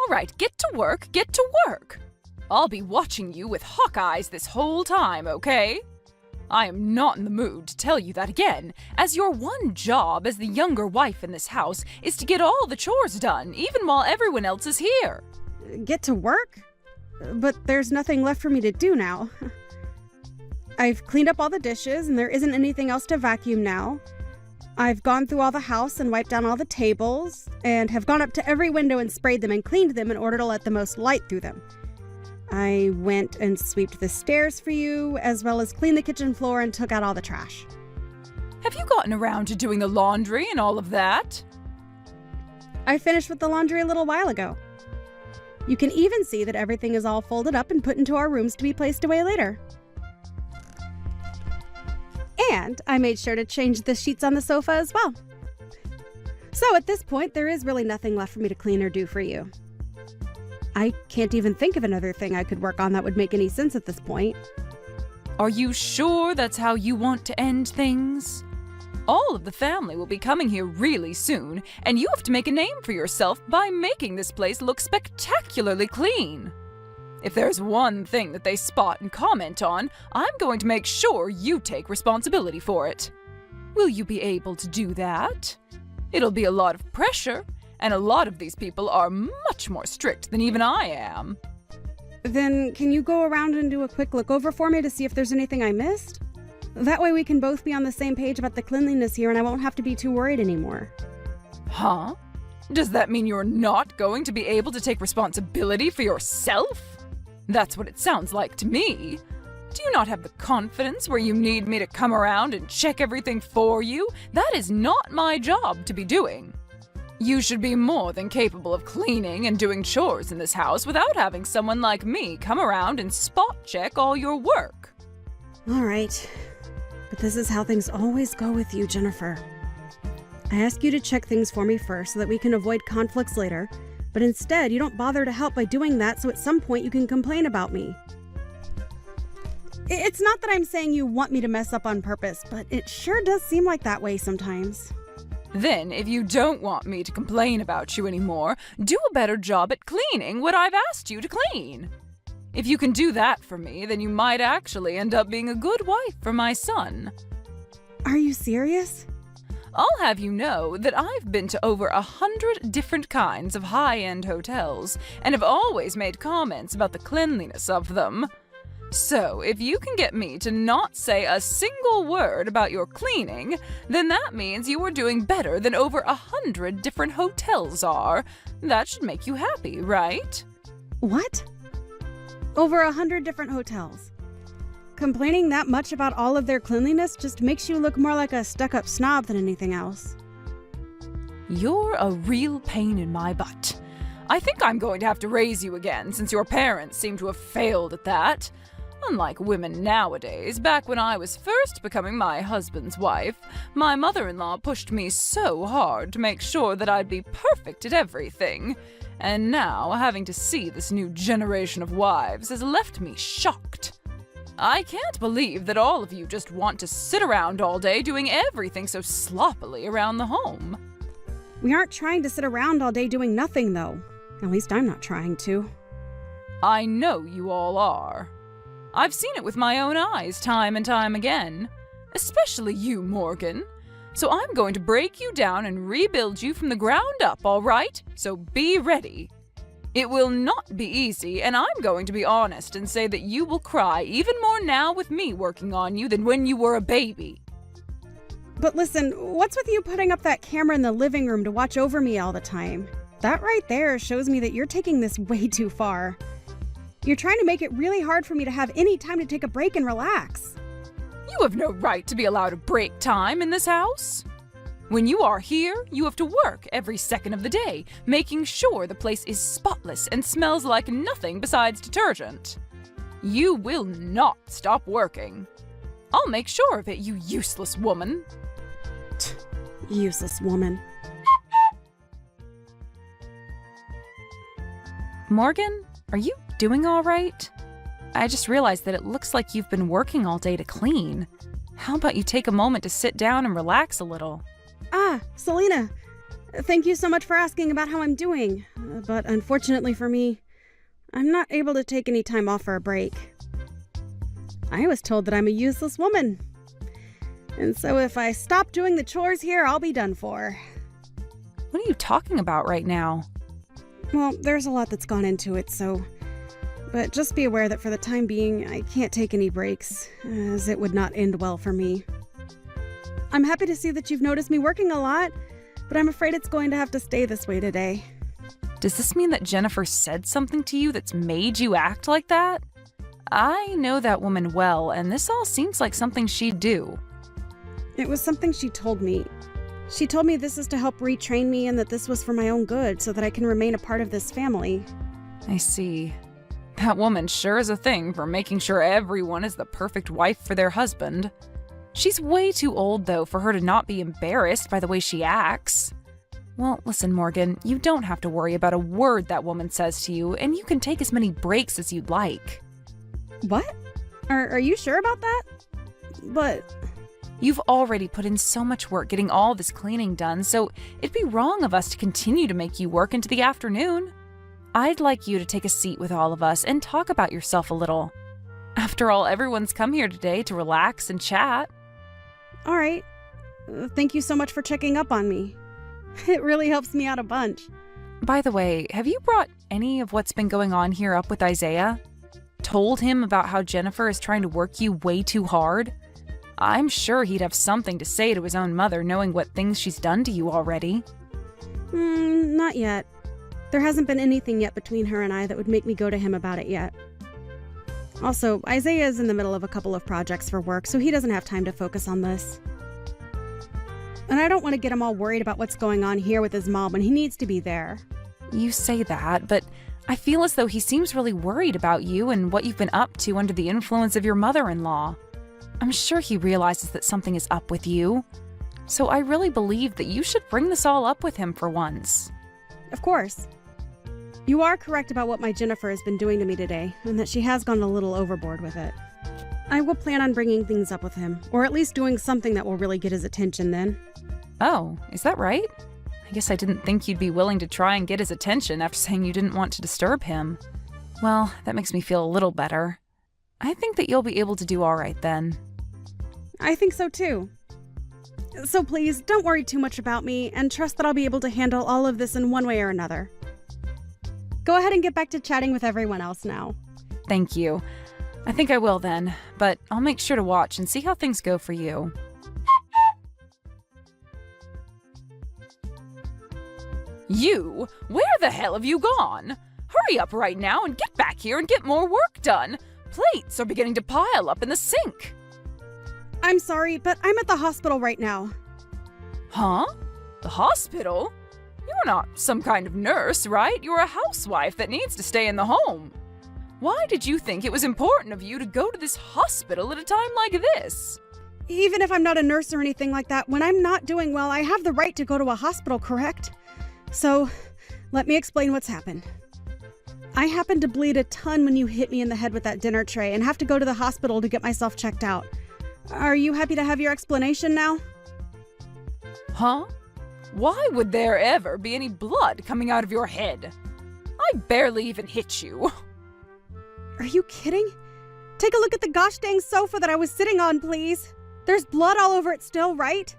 All right, get to work, get to work. I'll be watching you with hawk eyes this whole time, okay? I am not in the mood to tell you that again, as your one job as the younger wife in this house is to get all the chores done, even while everyone else is here. Get to work? But there's nothing left for me to do now. I've cleaned up all the dishes, and there isn't anything else to vacuum now. I've gone through all the house and wiped down all the tables, and have gone up to every window and sprayed them and cleaned them in order to let the most light through them. I went and swept the stairs for you, as well as cleaned the kitchen floor and took out all the trash. Have you gotten around to doing the laundry and all of that? I finished with the laundry a little while ago. You can even see that everything is all folded up and put into our rooms to be placed away later. And I made sure to change the sheets on the sofa as well. So at this point, there is really nothing left for me to clean or do for you. I can't even think of another thing I could work on that would make any sense at this point. Are you sure that's how you want to end things? All of the family will be coming here really soon, and you have to make a name for yourself by making this place look spectacularly clean. If there's one thing that they spot and comment on, I'm going to make sure you take responsibility for it. Will you be able to do that? It'll be a lot of pressure, and a lot of these people are much more strict than even I am. Then can you go around and do a quick look over for me to see if there's anything I missed? That way we can both be on the same page about the cleanliness here and I won't have to be too worried anymore. Huh? Does that mean you're not going to be able to take responsibility for yourself? That's what it sounds like to me. Do you not have the confidence where you need me to come around and check everything for you? That is not my job to be doing. You should be more than capable of cleaning and doing chores in this house without having someone like me come around and spot check all your work. All right, but this is how things always go with you, Jennifer. I ask you to check things for me first so that we can avoid conflicts later, but instead you don't bother to help by doing that, so at some point you can complain about me. It's not that I'm saying you want me to mess up on purpose, but it sure does seem like that way sometimes. Then, if you don't want me to complain about you anymore, do a better job at cleaning what I've asked you to clean. If you can do that for me, then you might actually end up being a good wife for my son. Are you serious? I'll have you know that I've been to over 100 different kinds of high-end hotels, and have always made comments about the cleanliness of them. So, if you can get me to not say a single word about your cleaning, then that means you are doing better than over 100 different hotels are. That should make you happy, right? What? Over 100 different hotels. Complaining that much about all of their cleanliness just makes you look more like a stuck-up snob than anything else. You're a real pain in my butt. I think I'm going to have to raise you again, since your parents seem to have failed at that. Unlike women nowadays, back when I was first becoming my husband's wife, my mother-in-law pushed me so hard to make sure that I'd be perfect at everything. And now, having to see this new generation of wives has left me shocked. I can't believe that all of you just want to sit around all day doing everything so sloppily around the home. We aren't trying to sit around all day doing nothing, though. At least I'm not trying to. I know you all are. I've seen it with my own eyes time and time again. Especially you, Morgan. So I'm going to break you down and rebuild you from the ground up, all right? So be ready. It will not be easy, and I'm going to be honest and say that you will cry even more now with me working on you than when you were a baby. But listen, what's with you putting up that camera in the living room to watch over me all the time? That right there shows me that you're taking this way too far. You're trying to make it really hard for me to have any time to take a break and relax. You have no right to be allowed a break time in this house. When you are here, you have to work every second of the day, making sure the place is spotless and smells like nothing besides detergent. You will not stop working. I'll make sure of it, you useless woman. Useless woman. Morgan, are you doing all right? I just realized that it looks like you've been working all day to clean. How about you take a moment to sit down and relax a little? Ah, Selena. Thank you so much for asking about how I'm doing. but unfortunately for me, I'm not able to take any time off for a break. I was told that I'm a useless woman. And so if I stop doing the chores here, I'll be done for. What are you talking about right now? Well, there's a lot that's gone into it, But just be aware that for the time being, I can't take any breaks, as it would not end well for me. I'm happy to see that you've noticed me working a lot, but I'm afraid it's going to have to stay this way today. Does this mean that Jennifer said something to you that's made you act like that? I know that woman well, and this all seems like something she'd do. It was something she told me. She told me this is to help retrain me and that this was for my own good so that I can remain a part of this family. I see. That woman sure is a thing for making sure everyone is the perfect wife for their husband. She's way too old, though, for her to not be embarrassed by the way she acts. Well, listen, Morgan, you don't have to worry about a word that woman says to you, and you can take as many breaks as you'd like. What? Are you sure about that? But... You've already put in so much work getting all this cleaning done, so it'd be wrong of us to continue to make you work into the afternoon. I'd like you to take a seat with all of us and talk about yourself a little. After all, everyone's come here today to relax and chat. All right. Thank you so much for checking up on me. It really helps me out a bunch. By the way, have you brought any of what's been going on here up with Isaiah? Told him about how Jennifer is trying to work you way too hard? I'm sure he'd have something to say to his own mother, knowing what things she's done to you already. Not yet. There hasn't been anything yet between her and I that would make me go to him about it yet. Also, Isaiah is in the middle of a couple of projects for work, so he doesn't have time to focus on this. And I don't want to get him all worried about what's going on here with his mom when he needs to be there. You say that, but I feel as though he seems really worried about you and what you've been up to under the influence of your mother-in-law. I'm sure he realizes that something is up with you. So I really believe that you should bring this all up with him for once. Of course. You are correct about what my Jennifer has been doing to me today, and that she has gone a little overboard with it. I will plan on bringing things up with him, or at least doing something that will really get his attention then. Oh, is that right? I guess I didn't think you'd be willing to try and get his attention after saying you didn't want to disturb him. Well, that makes me feel a little better. I think that you'll be able to do all right then. I think so too. So please, don't worry too much about me, and trust that I'll be able to handle all of this in one way or another. Go ahead and get back to chatting with everyone else now. Thank you. I think I will then, but I'll make sure to watch and see how things go for you. You? Where the hell have you gone? Hurry up right now and get back here and get more work done. Plates are beginning to pile up in the sink. I'm sorry, but I'm at the hospital right now. Huh? The hospital? You're not some kind of nurse, right? You're a housewife that needs to stay in the home. Why did you think it was important of you to go to this hospital at a time like this? Even if I'm not a nurse or anything like that, when I'm not doing well, I have the right to go to a hospital, correct? So, let me explain what's happened. I happened to bleed a ton when you hit me in the head with that dinner tray and have to go to the hospital to get myself checked out. Are you happy to have your explanation now? Huh? Why would there ever be any blood coming out of your head? I barely even hit you. Are you kidding? Take a look at the gosh dang sofa that I was sitting on, please. There's blood all over it still, right?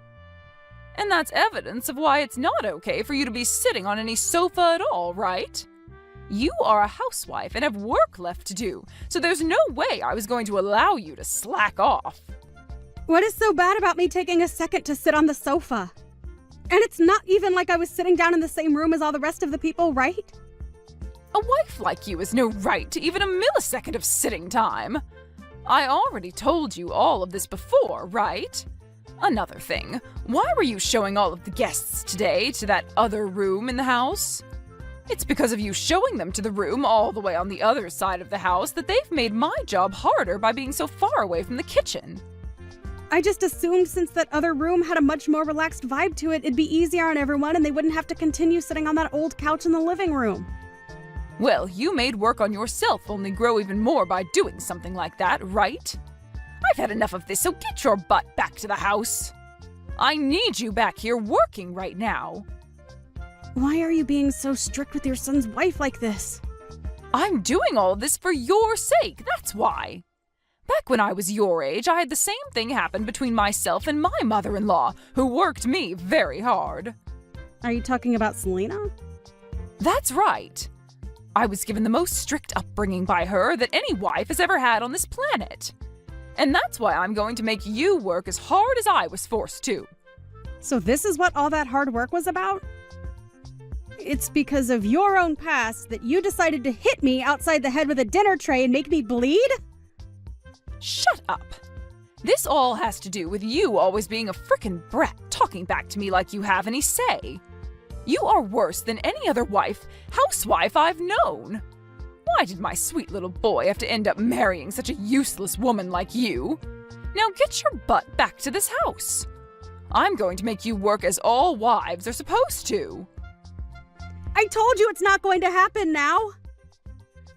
And that's evidence of why it's not okay for you to be sitting on any sofa at all, right? You are a housewife and have work left to do, so there's no way I was going to allow you to slack off. What is so bad about me taking a second to sit on the sofa? And it's not even like I was sitting down in the same room as all the rest of the people, right? A wife like you has no right to even a millisecond of sitting time. I already told you all of this before, right? Another thing, why were you showing all of the guests today to that other room in the house? It's because of you showing them to the room all the way on the other side of the house that they've made my job harder by being so far away from the kitchen. I just assumed since that other room had a much more relaxed vibe to it, it'd be easier on everyone and they wouldn't have to continue sitting on that old couch in the living room. Well, you made work on yourself only grow even more by doing something like that, right? I've had enough of this, so get your butt back to the house. I need you back here working right now. Why are you being so strict with your son's wife like this? I'm doing all this for your sake, that's why. Back when I was your age, I had the same thing happen between myself and my mother-in-law, who worked me very hard. Are you talking about Selena? That's right. I was given the most strict upbringing by her that any wife has ever had on this planet. And that's why I'm going to make you work as hard as I was forced to. So this is what all that hard work was about? It's because of your own past that you decided to hit me outside the head with a dinner tray and make me bleed? Shut up. This all has to do with you always being a frickin' brat talking back to me like you have any say. You are worse than any other housewife I've known. Why did my sweet little boy have to end up marrying such a useless woman like you? Now get your butt back to this house. I'm going to make you work as all wives are supposed to. I told you it's not going to happen now.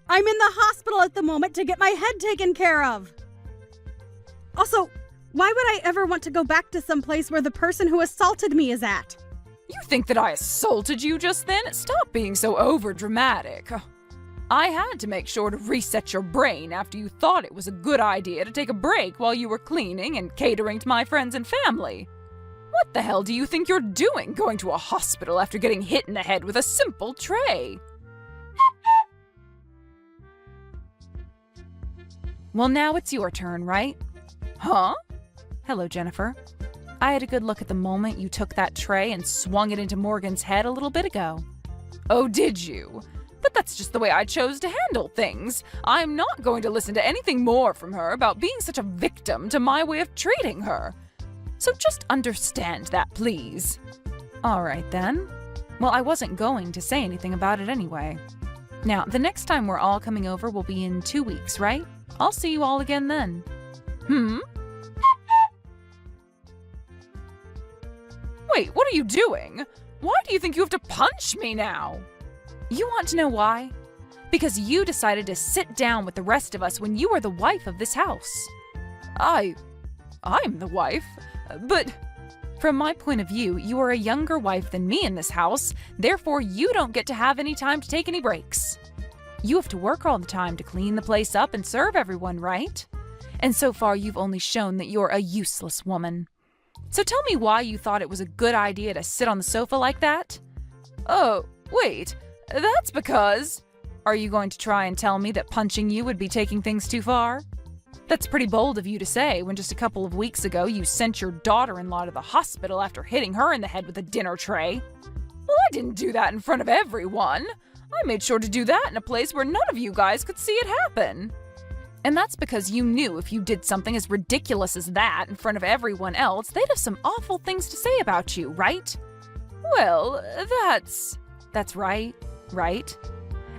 I'm in the hospital at the moment to get my head taken care of. Also, why would I ever want to go back to some place where the person who assaulted me is at? You think that I assaulted you just then? Stop being so over-dramatic. I had to make sure to reset your brain after you thought it was a good idea to take a break while you were cleaning and catering to my friends and family. What the hell do you think you're doing going to a hospital after getting hit in the head with a simple tray? Well, now it's your turn, right? Huh? Hello, Jennifer. I had a good look at the moment you took that tray and swung it into Morgan's head a little bit ago. Oh, did you? But that's just the way I chose to handle things. I'm not going to listen to anything more from her about being such a victim to my way of treating her. So just understand that, please. All right, then. Well, I wasn't going to say anything about it anyway. Now, the next time we're all coming over will be in 2 weeks, right? I'll see you all again then. Wait, what are you doing? Why do you think you have to punch me now? You want to know why? Because you decided to sit down with the rest of us when you were the wife of this house. I'm the wife, but from my point of view, you are a younger wife than me in this house, therefore you don't get to have any time to take any breaks. You have to work all the time to clean the place up and serve everyone, right? And so far you've only shown that you're a useless woman. So tell me why you thought it was a good idea to sit on the sofa like that? Oh, wait, that's because... Are you going to try and tell me that punching you would be taking things too far? That's pretty bold of you to say when just a couple of weeks ago you sent your daughter-in-law to the hospital after hitting her in the head with a dinner tray. Well, I didn't do that in front of everyone. I made sure to do that in a place where none of you guys could see it happen. And that's because you knew if you did something as ridiculous as that in front of everyone else, they'd have some awful things to say about you, right? Well, that's right?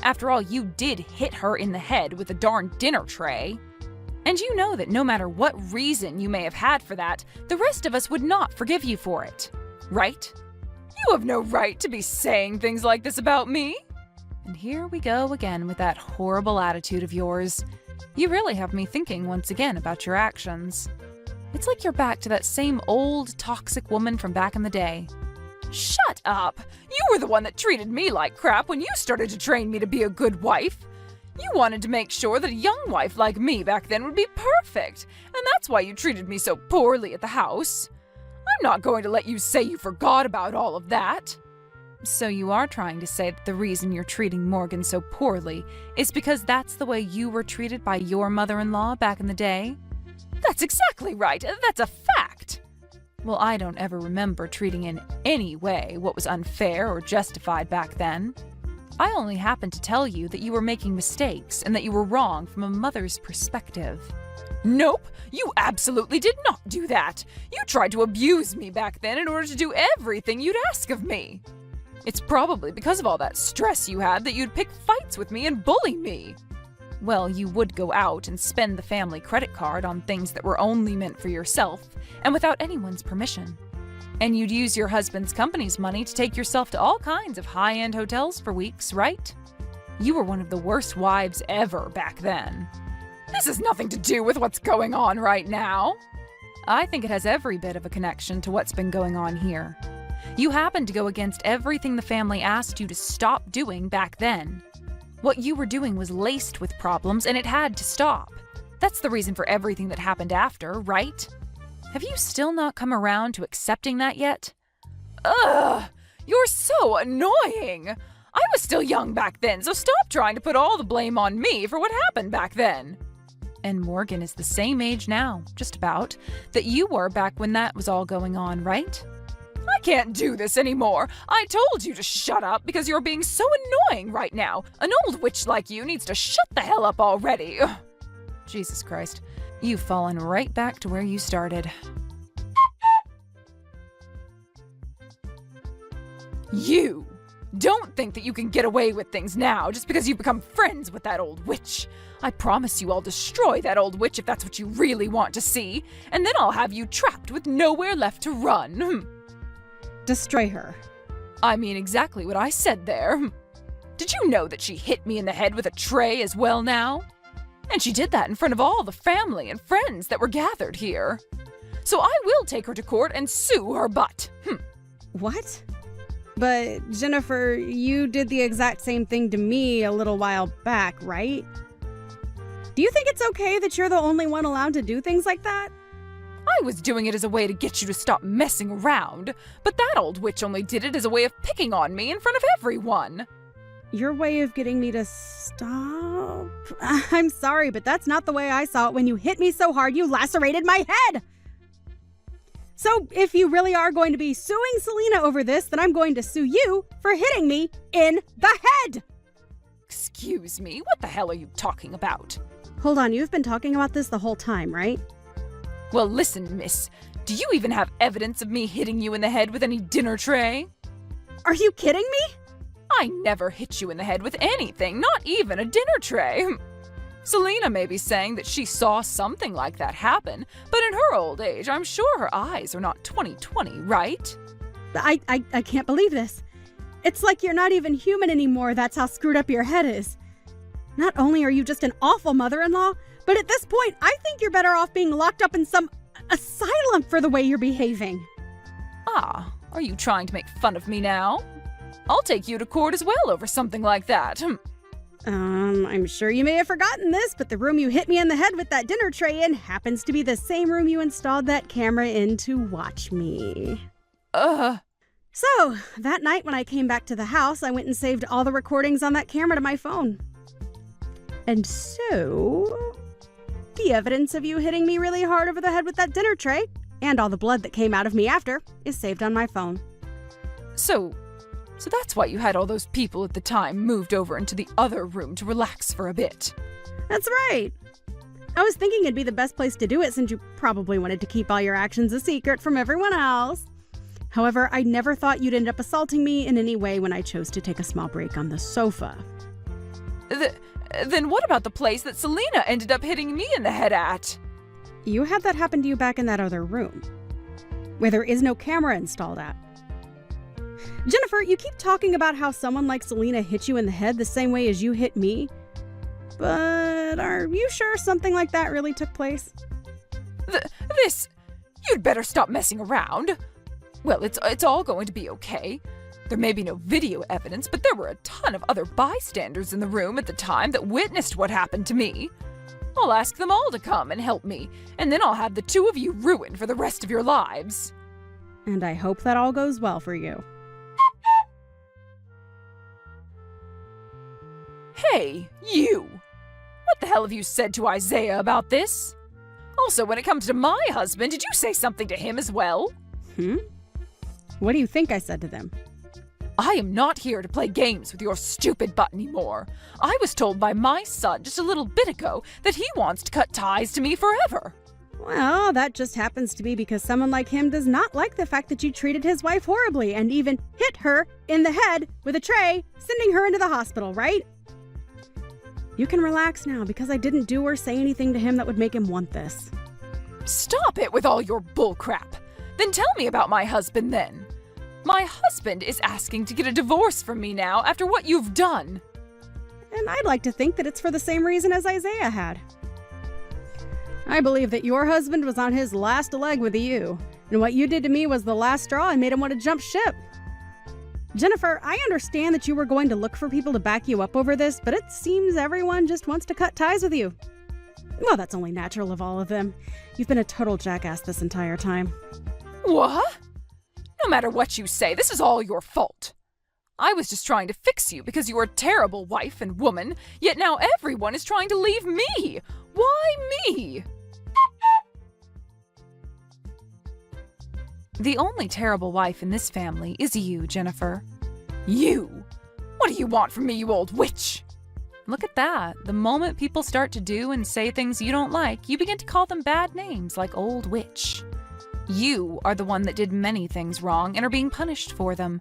After all, you did hit her in the head with a darn dinner tray. And you know that no matter what reason you may have had for that, the rest of us would not forgive you for it, right? You have no right to be saying things like this about me. And here we go again with that horrible attitude of yours. You really have me thinking once again about your actions. It's like you're back to that same old toxic woman from back in the day. Shut up! You were the one that treated me like crap when you started to train me to be a good wife. You wanted to make sure that a young wife like me back then would be perfect, and that's why you treated me so poorly at the house. I'm not going to let you say you forgot about all of that. So you are trying to say that the reason you're treating Morgan so poorly is because that's the way you were treated by your mother-in-law back in the day? That's exactly right. That's a fact. Well, I don't ever remember treating in any way what was unfair or justified back then. I only happened to tell you that you were making mistakes and that you were wrong from a mother's perspective. Nope, you absolutely did not do that. You tried to abuse me back then in order to do everything you'd ask of me. It's probably because of all that stress you had that you'd pick fights with me and bully me. Well, you would go out and spend the family credit card on things that were only meant for yourself and without anyone's permission. And you'd use your husband's company's money to take yourself to all kinds of high-end hotels for weeks, right? You were one of the worst wives ever back then. This has nothing to do with what's going on right now. I think it has every bit of a connection to what's been going on here. You happened to go against everything the family asked you to stop doing back then. What you were doing was laced with problems and it had to stop. That's the reason for everything that happened after, right? Have you still not come around to accepting that yet? Ugh! You're so annoying! I was still young back then, so stop trying to put all the blame on me for what happened back then. And Morgan is the same age now, just about, that you were back when that was all going on, right? I can't do this anymore. I told you to shut up because you're being so annoying right now. An old witch like you needs to shut the hell up already. Ugh. Jesus Christ, you've fallen right back to where you started. You don't think that you can get away with things now just because you've become friends with that old witch. I promise you I'll destroy that old witch if that's what you really want to see, and then I'll have you trapped with nowhere left to run. Destroy her. I mean exactly what I said there. Did you know that she hit me in the head with a tray as well now? And she did that in front of all the family and friends that were gathered here. So I will take her to court and sue her butt. What? But Jennifer, you did the exact same thing to me a little while back, right? Do you think it's okay that you're the only one allowed to do things like that? I was doing it as a way to get you to stop messing around, but that old witch only did it as a way of picking on me in front of everyone. Your way of getting me to stop? I'm sorry, but that's not the way I saw it when you hit me so hard you lacerated my head! So if you really are going to be suing Selena over this, then I'm going to sue you for hitting me in the head! Excuse me, what the hell are you talking about? Hold on, you've been talking about this the whole time, right? Well, listen, miss. Do you even have evidence of me hitting you in the head with any dinner tray? Are you kidding me? I never hit you in the head with anything, not even a dinner tray. Selena may be saying that she saw something like that happen, but in her old age, I'm sure her eyes are not 20/20, right? I can't believe this. It's like you're not even human anymore, that's how screwed up your head is. Not only are you just an awful mother-in-law, but at this point, I think you're better off being locked up in some asylum for the way you're behaving. Ah, are you trying to make fun of me now? I'll take you to court as well over something like that. I'm sure you may have forgotten this, but the room you hit me in the head with that dinner tray in happens to be the same room you installed that camera in to watch me. So, that night when I came back to the house, I went and saved all the recordings on that camera to my phone. And so, the evidence of you hitting me really hard over the head with that dinner tray, and all the blood that came out of me after, is saved on my phone. So that's why you had all those people at the time moved over into the other room to relax for a bit. That's right. I was thinking it'd be the best place to do it since you probably wanted to keep all your actions a secret from everyone else. However, I never thought you'd end up assaulting me in any way when I chose to take a small break on the sofa. Then what about the place that Selena ended up hitting me in the head at? You had that happen to you back in that other room, where there is no camera installed at. Jennifer, you keep talking about how someone like Selena hit you in the head the same way as you hit me, but are you sure something like that really took place? You'd better stop messing around. Well, it's all going to be okay. There may be no video evidence, but there were a ton of other bystanders in the room at the time that witnessed what happened to me. I'll ask them all to come and help me, and then I'll have the two of you ruined for the rest of your lives. And I hope that all goes well for you. Hey, you! What the hell have you said to Isaiah about this? Also, when it comes to my husband, did you say something to him as well? What do you think I said to them? I am not here to play games with your stupid butt anymore. I was told by my son just a little bit ago that he wants to cut ties to me forever. Well, that just happens to be because someone like him does not like the fact that you treated his wife horribly and even hit her in the head with a tray, sending her into the hospital, right? You can relax now because I didn't do or say anything to him that would make him want this. Stop it with all your bullcrap. Then tell me about my husband then. My husband is asking to get a divorce from me now after what you've done. And I'd like to think that it's for the same reason as Isaiah had. I believe that your husband was on his last leg with you, and what you did to me was the last straw and made him want to jump ship. Jennifer, I understand that you were going to look for people to back you up over this, but it seems everyone just wants to cut ties with you. Well, that's only natural of all of them. You've been a total jackass this entire time. What? No matter what you say, this is all your fault. I was just trying to fix you because you were a terrible wife and woman, yet now everyone is trying to leave me. Why me? The only terrible wife in this family is you, Jennifer. You? What do you want from me, you old witch? Look at that. The moment people start to do and say things you don't like, you begin to call them bad names like old witch. You are the one that did many things wrong and are being punished for them,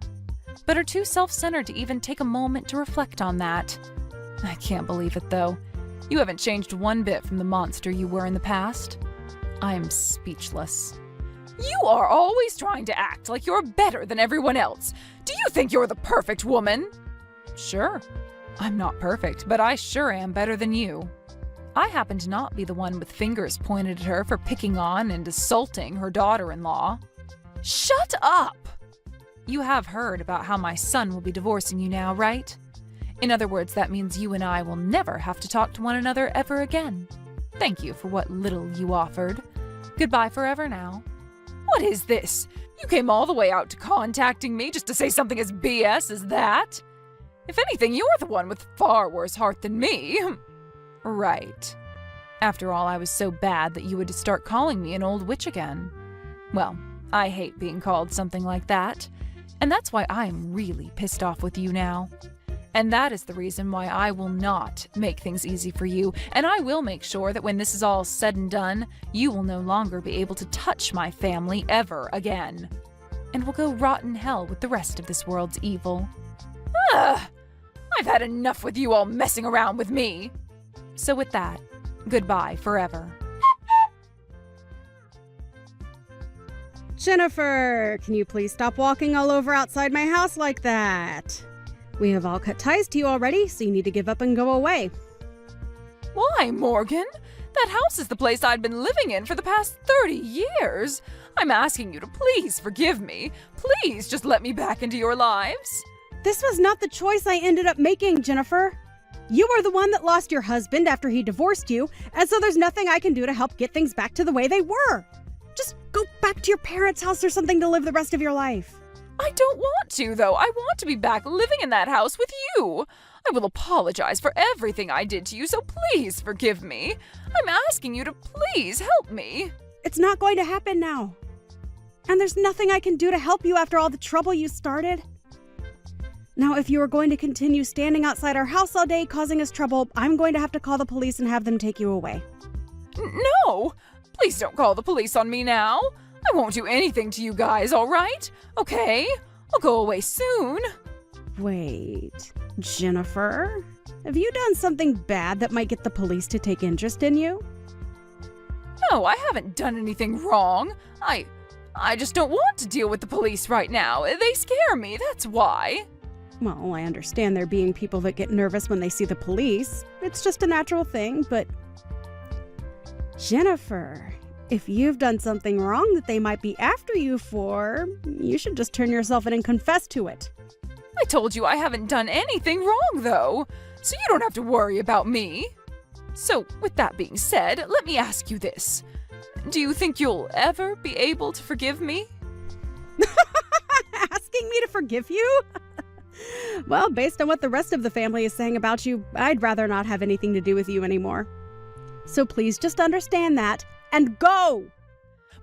but are too self-centered to even take a moment to reflect on that. I can't believe it, though. You haven't changed one bit from the monster you were in the past. I am speechless. You are always trying to act like you're better than everyone else. Do you think you're the perfect woman? Sure. I'm not perfect, but I sure am better than you. I happen to not be the one with fingers pointed at her for picking on and assaulting her daughter-in-law. Shut up! You have heard about how my son will be divorcing you now, right? In other words, that means you and I will never have to talk to one another ever again. Thank you for what little you offered. Goodbye forever now. What is this? You came all the way out to contacting me just to say something as BS as that? If anything, you're the one with far worse heart than me. Right. After all, I was so bad that you would start calling me an old witch again. Well, I hate being called something like that, and that's why I'm really pissed off with you now. And that is the reason why I will not make things easy for you, and I will make sure that when this is all said and done, you will no longer be able to touch my family ever again. And will go rot in hell with the rest of this world's evil. Ugh! I've had enough with you all messing around with me. So with that, goodbye forever. Jennifer, can you please stop walking all over outside my house like that? We have all cut ties to you already, so you need to give up and go away. Why, Morgan? That house is the place I'd been living in for the past 30 years. I'm asking you to please forgive me. Please just let me back into your lives. This was not the choice I ended up making, Jennifer. You were the one that lost your husband after he divorced you, and so there's nothing I can do to help get things back to the way they were. Just go back to your parents' house or something to live the rest of your life. I don't want to, though. I want to be back living in that house with you. I will apologize for everything I did to you, so please forgive me. I'm asking you to please help me. It's not going to happen now. And there's nothing I can do to help you after all the trouble you started. Now, if you are going to continue standing outside our house all day causing us trouble, I'm going to have to call the police and have them take you away. No! Please don't call the police on me now. I won't do anything to you guys, all right? Okay? I'll go away soon. Wait, Jennifer? Have you done something bad that might get the police to take interest in you? No, I haven't done anything wrong. I just don't want to deal with the police right now. They scare me, that's why. Well, I understand there being people that get nervous when they see the police. It's just a natural thing, but... Jennifer, if you've done something wrong that they might be after you for, you should just turn yourself in and confess to it. I told you I haven't done anything wrong, though, so you don't have to worry about me. So, with that being said, let me ask you this. Do you think you'll ever be able to forgive me? Asking me to forgive you? Well, based on what the rest of the family is saying about you, I'd rather not have anything to do with you anymore. So please just understand that and go!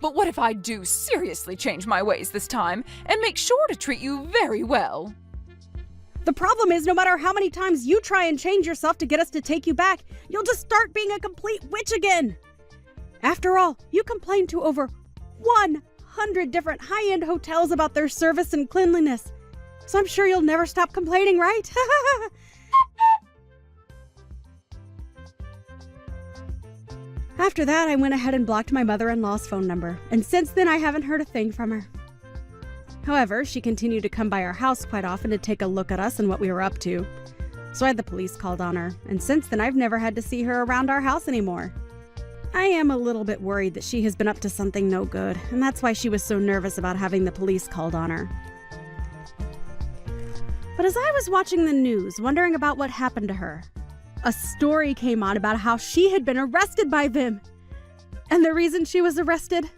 But what if I do seriously change my ways this time and make sure to treat you very well? The problem is, no matter how many times you try and change yourself to get us to take you back, you'll just start being a complete witch again. After all, you complained to over 100 different high-end hotels about their service and cleanliness. So I'm sure you'll never stop complaining, right? After that, I went ahead and blocked my mother-in-law's phone number, and since then I haven't heard a thing from her. However, she continued to come by our house quite often to take a look at us and what we were up to. So I had the police called on her, and since then I've never had to see her around our house anymore. I am a little bit worried that she has been up to something no good, and that's why she was so nervous about having the police called on her. But as I was watching the news, wondering about what happened to her, a story came on about how she had been arrested by them. And the reason she was arrested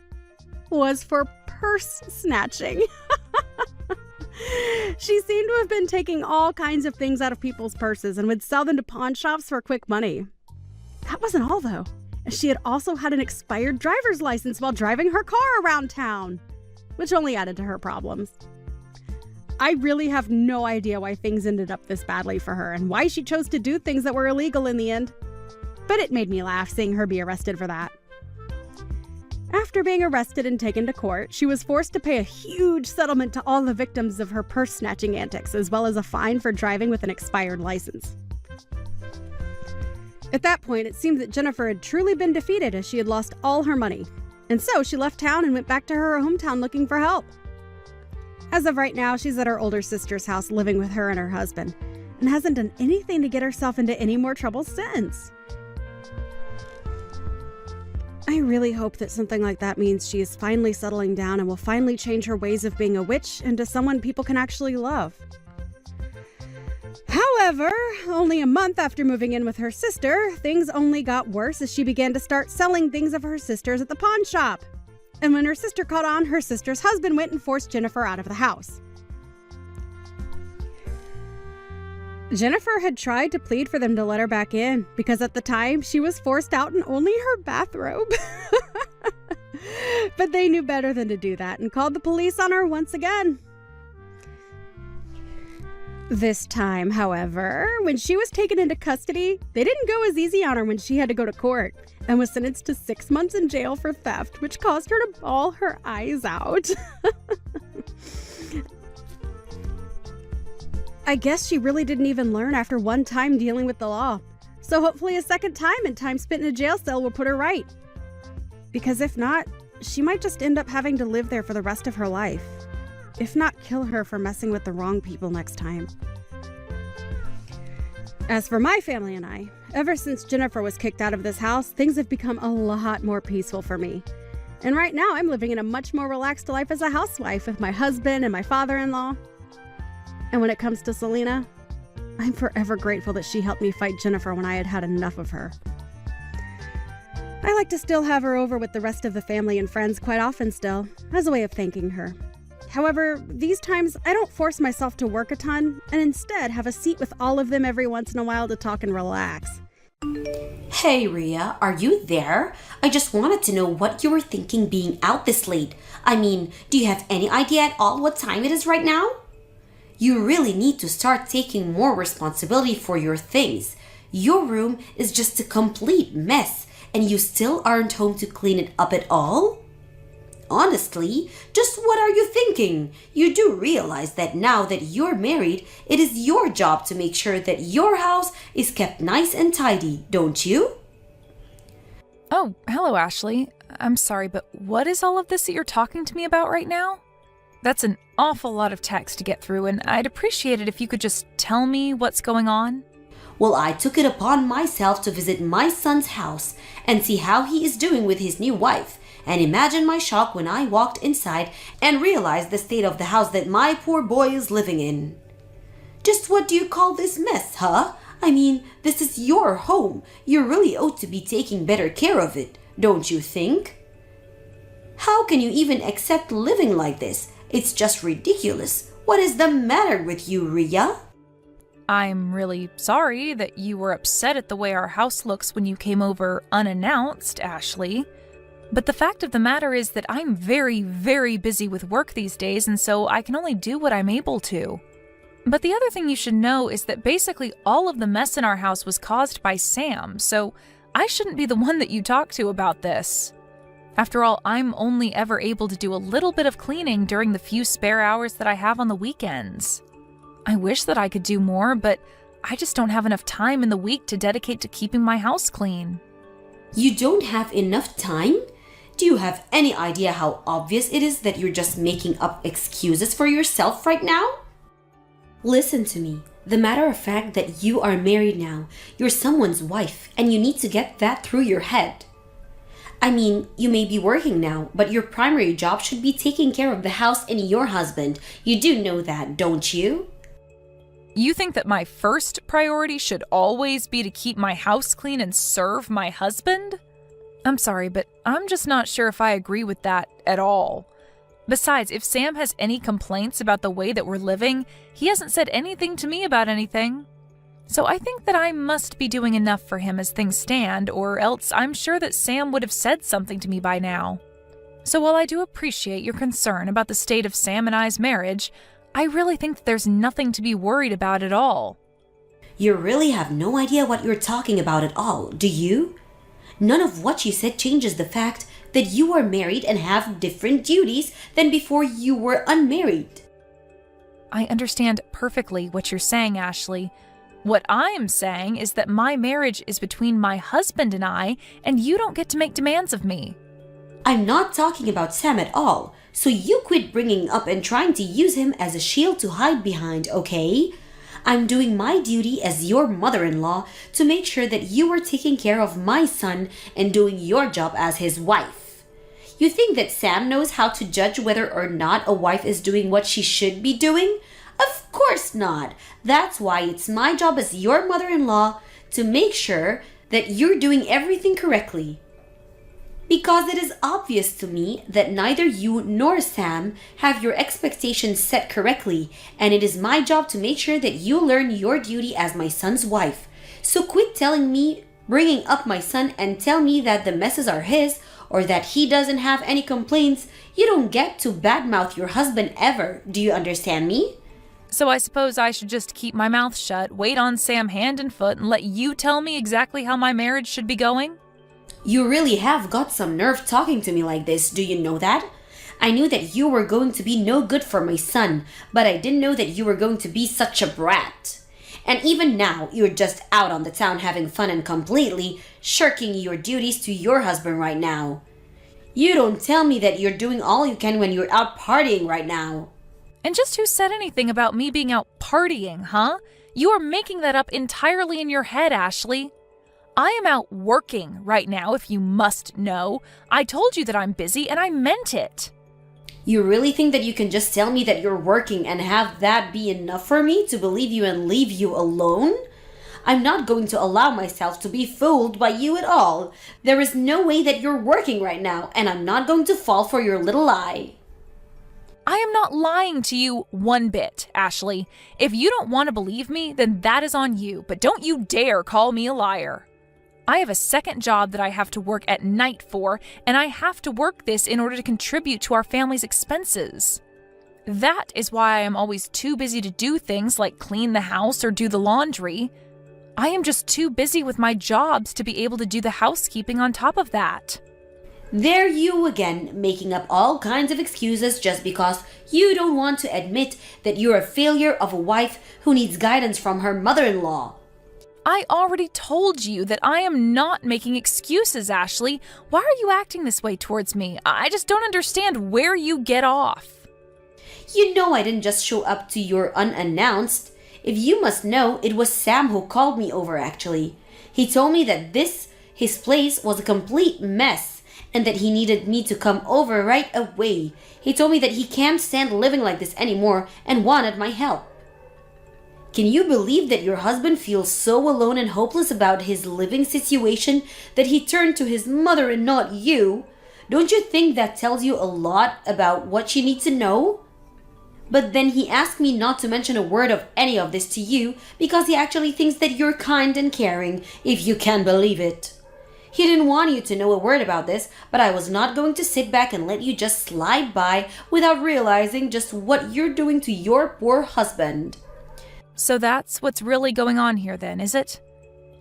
was for purse snatching. She seemed to have been taking all kinds of things out of people's purses and would sell them to pawn shops for quick money. That wasn't all, though. She had also had an expired driver's license while driving her car around town, which only added to her problems. I really have no idea why things ended up this badly for her and why she chose to do things that were illegal in the end. But it made me laugh seeing her be arrested for that. After being arrested and taken to court, she was forced to pay a huge settlement to all the victims of her purse-snatching antics, as well as a fine for driving with an expired license. At that point, it seemed that Jennifer had truly been defeated as she had lost all her money, and so she left town and went back to her hometown looking for help. As of right now, she's at her older sister's house living with her and her husband, and hasn't done anything to get herself into any more trouble since. I really hope that something like that means she is finally settling down and will finally change her ways of being a witch into someone people can actually love. However, only a month after moving in with her sister, things only got worse as she began to start selling things of her sister's at the pawn shop. And when her sister caught on, her sister's husband went and forced Jennifer out of the house. Jennifer had tried to plead for them to let her back in because at the time she was forced out in only her bathrobe. But they knew better than to do that and called the police on her once again. This time, however, when she was taken into custody, they didn't go as easy on her when she had to go to court and was sentenced to 6 months in jail for theft, which caused her to bawl her eyes out. I guess she really didn't even learn after one time dealing with the law. So hopefully a second time and time spent in a jail cell will put her right. Because if not, she might just end up having to live there for the rest of her life. If not, kill her for messing with the wrong people next time. As for my family and I, ever since Jennifer was kicked out of this house, things have become a lot more peaceful for me. And right now I'm living in a much more relaxed life as a housewife with my husband and my father-in-law. And when it comes to Selena, I'm forever grateful that she helped me fight Jennifer when I had had enough of her. I like to still have her over with the rest of the family and friends quite often still, as a way of thanking her. However, these times I don't force myself to work a ton, and instead have a seat with all of them every once in a while to talk and relax. Hey Rhea, are you there? I just wanted to know what you were thinking being out this late. I mean, do you have any idea at all what time it is right now? You really need to start taking more responsibility for your things. Your room is just a complete mess, and you still aren't home to clean it up at all? Honestly, just what are you thinking? You do realize that now that you're married, it is your job to make sure that your house is kept nice and tidy, don't you? Oh, hello, Ashley. I'm sorry, but what is all of this that you're talking to me about right now? That's an awful lot of text to get through, and I'd appreciate it if you could just tell me what's going on. Well, I took it upon myself to visit my son's house and see how he is doing with his new wife. And imagine my shock when I walked inside and realized the state of the house that my poor boy is living in. Just what do you call this mess, huh? I mean, this is your home. You really ought to be taking better care of it, don't you think? How can you even accept living like this? It's just ridiculous. What is the matter with you, Rhea? I'm really sorry that you were upset at the way our house looks when you came over unannounced, Ashley. But the fact of the matter is that I'm very, very busy with work these days, and so I can only do what I'm able to. But the other thing you should know is that basically all of the mess in our house was caused by Sam, so I shouldn't be the one that you talk to about this. After all, I'm only ever able to do a little bit of cleaning during the few spare hours that I have on the weekends. I wish that I could do more, but I just don't have enough time in the week to dedicate to keeping my house clean. You don't have enough time? Do you have any idea how obvious it is that you're just making up excuses for yourself right now? Listen to me. The matter of fact that you are married now, you're someone's wife, and you need to get that through your head. I mean, you may be working now, but your primary job should be taking care of the house and your husband. You do know that, don't you? You think that my first priority should always be to keep my house clean and serve my husband? I'm sorry, but I'm just not sure if I agree with that at all. Besides, if Sam has any complaints about the way that we're living, he hasn't said anything to me about anything. So I think that I must be doing enough for him as things stand, or else I'm sure that Sam would have said something to me by now. So while I do appreciate your concern about the state of Sam and I's marriage, I really think that there's nothing to be worried about at all. You really have no idea what you're talking about at all, do you? None of what you said changes the fact that you are married and have different duties than before you were unmarried. I understand perfectly what you're saying, Ashley. What I am saying is that my marriage is between my husband and you don't get to make demands of me. I'm not talking about Sam at all, so you quit bringing up and trying to use him as a shield to hide behind, okay? I'm doing my duty as your mother-in-law to make sure that you are taking care of my son and doing your job as his wife. You think that Sam knows how to judge whether or not a wife is doing what she should be doing? Of course not. That's why it's my job as your mother-in-law to make sure that you're doing everything correctly. Because it is obvious to me that neither you nor Sam have your expectations set correctly, and it is my job to make sure that you learn your duty as my son's wife. So quit telling me, bringing up my son, and tell me that the messes are his, or that he doesn't have any complaints. You don't get to badmouth your husband ever. Do you understand me? So I suppose I should just keep my mouth shut, wait on Sam hand and foot, and let you tell me exactly how my marriage should be going? You really have got some nerve talking to me like this, do you know that? I knew that you were going to be no good for my son, but I didn't know that you were going to be such a brat. And even now, you're just out on the town having fun and completely shirking your duties to your husband right now. You don't tell me that you're doing all you can when you're out partying right now. And just who said anything about me being out partying, huh? You are making that up entirely in your head, Ashley. I am out working right now, if you must know. I told you that I'm busy, and I meant it. You really think that you can just tell me that you're working and have that be enough for me to believe you and leave you alone? I'm not going to allow myself to be fooled by you at all. There is no way that you're working right now, and I'm not going to fall for your little lie. I am not lying to you one bit, Ashley. If you don't want to believe me, then that is on you, but don't you dare call me a liar. I have a second job that I have to work at night for, and I have to work this in order to contribute to our family's expenses. That is why I am always too busy to do things like clean the house or do the laundry. I am just too busy with my jobs to be able to do the housekeeping on top of that. There you again, making up all kinds of excuses just because you don't want to admit that you're a failure of a wife who needs guidance from her mother-in-law. I already told you that I am not making excuses, Ashley. Why are you acting this way towards me? I just don't understand where you get off. You know I didn't just show up to your unannounced. If you must know, it was Sam who called me over actually. He told me that his place was a complete mess and that he needed me to come over right away. He told me that he can't stand living like this anymore and wanted my help. Can you believe that your husband feels so alone and hopeless about his living situation that he turned to his mother and not you? Don't you think that tells you a lot about what she needs to know? But then he asked me not to mention a word of any of this to you because he actually thinks that you're kind and caring, if you can believe it. He didn't want you to know a word about this, but I was not going to sit back and let you just slide by without realizing just what you're doing to your poor husband. So that's what's really going on here then, is it?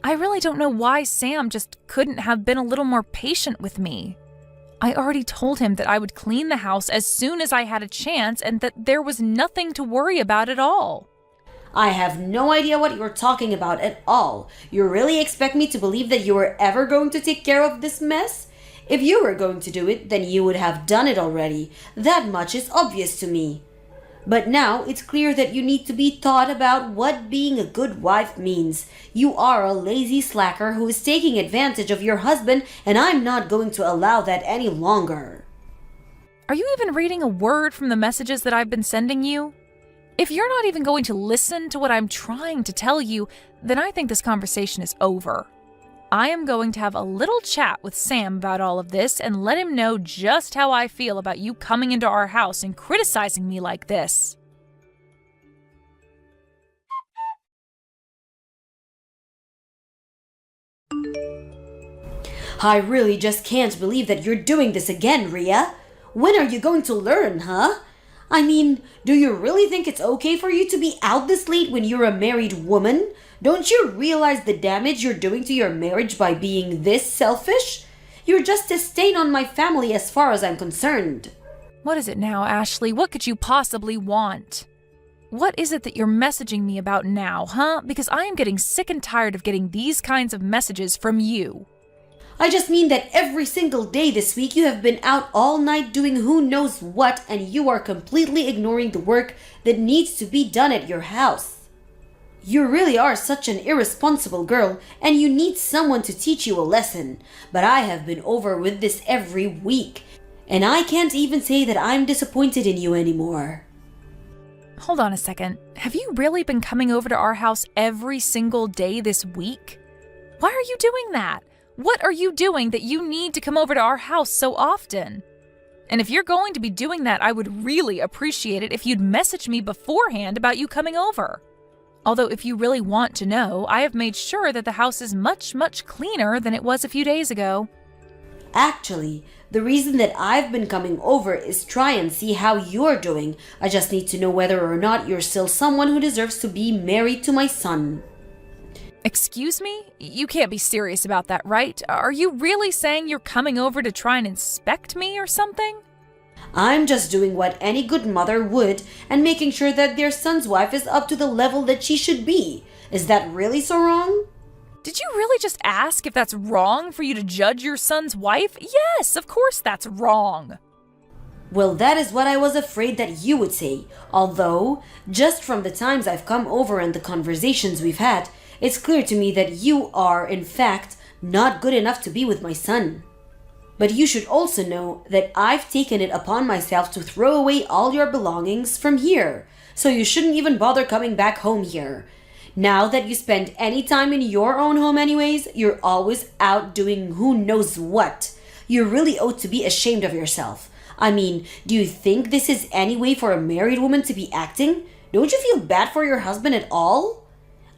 I really don't know why Sam just couldn't have been a little more patient with me. I already told him that I would clean the house as soon as I had a chance and that there was nothing to worry about at all. I have no idea what you're talking about at all. You really expect me to believe that you were ever going to take care of this mess? If you were going to do it, then you would have done it already. That much is obvious to me. But now it's clear that you need to be taught about what being a good wife means. You are a lazy slacker who is taking advantage of your husband, and I'm not going to allow that any longer. Are you even reading a word from the messages that I've been sending you? If you're not even going to listen to what I'm trying to tell you, then I think this conversation is over. I am going to have a little chat with Sam about all of this and let him know just how I feel about you coming into our house and criticizing me like this. I really just can't believe that you're doing this again, Rhea. When are you going to learn, huh? I mean, do you really think it's okay for you to be out this late when you're a married woman? Don't you realize the damage you're doing to your marriage by being this selfish? You're just a stain on my family as far as I'm concerned. What is it now, Ashley? What could you possibly want? What is it that you're messaging me about now, huh? Because I am getting sick and tired of getting these kinds of messages from you. I just mean that every single day this week you have been out all night doing who knows what, and you are completely ignoring the work that needs to be done at your house. You really are such an irresponsible girl, and you need someone to teach you a lesson. But I have been over with this every week, and I can't even say that I'm disappointed in you anymore. Hold on a second. Have you really been coming over to our house every single day this week? Why are you doing that? What are you doing that you need to come over to our house so often? And if you're going to be doing that, I would really appreciate it if you'd message me beforehand about you coming over. Although if you really want to know, I have made sure that the house is much, much cleaner than it was a few days ago. Actually, the reason that I've been coming over is try and see how you're doing. I just need to know whether or not you're still someone who deserves to be married to my son. Excuse me? You can't be serious about that, right? Are you really saying you're coming over to try and inspect me or something? I'm just doing what any good mother would and making sure that their son's wife is up to the level that she should be. Is that really so wrong? Did you really just ask if that's wrong for you to judge your son's wife? Yes, of course that's wrong. Well, that is what I was afraid that you would say. Although, just from the times I've come over and the conversations we've had, it's clear to me that you are, in fact, not good enough to be with my son. But you should also know that I've taken it upon myself to throw away all your belongings from here, so you shouldn't even bother coming back home here. Now that you spend any time in your own home anyways, you're always out doing who knows what. You really ought to be ashamed of yourself. I mean, do you think this is any way for a married woman to be acting? Don't you feel bad for your husband at all?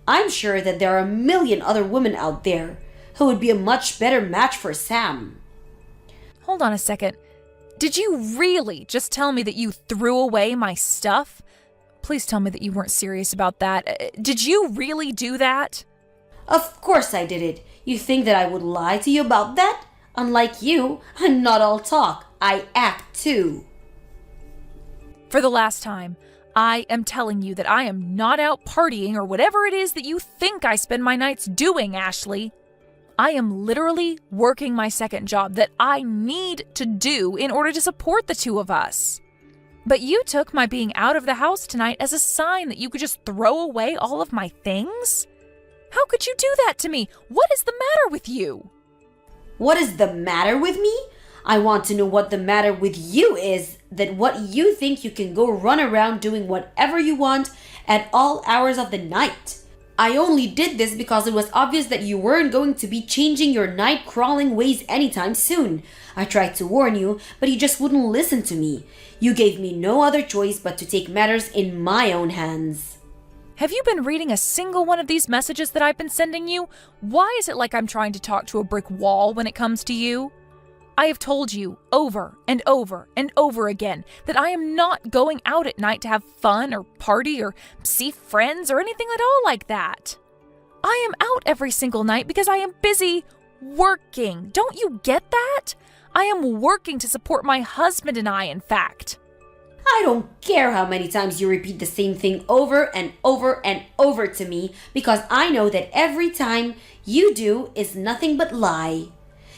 I'm sure that there are a million other women out there who would be a much better match for Sam. Hold on a second. Did you really just tell me that you threw away my stuff? Please tell me that you weren't serious about that. Did you really do that? Of course I did it. You think that I would lie to you about that? Unlike you, I'm not all talk. I act too. For the last time, I am telling you that I am not out partying or whatever it is that you think I spend my nights doing, Ashley. I am literally working my second job that I need to do in order to support the two of us. But you took my being out of the house tonight as a sign that you could just throw away all of my things? How could you do that to me? What is the matter with you? What is the matter with me? I want to know what the matter with you is, that what you think you can go run around doing whatever you want at all hours of the night. I only did this because it was obvious that you weren't going to be changing your night-crawling ways anytime soon. I tried to warn you, but you just wouldn't listen to me. You gave me no other choice but to take matters in my own hands. Have you been reading a single one of these messages that I've been sending you? Why is it like I'm trying to talk to a brick wall when it comes to you? I have told you over and over and over again that I am not going out at night to have fun or party or see friends or anything at all like that. I am out every single night because I am busy working. Don't you get that? I am working to support my husband and I, in fact. I don't care how many times you repeat the same thing over and over and over to me, because I know that every time you do is nothing but lie.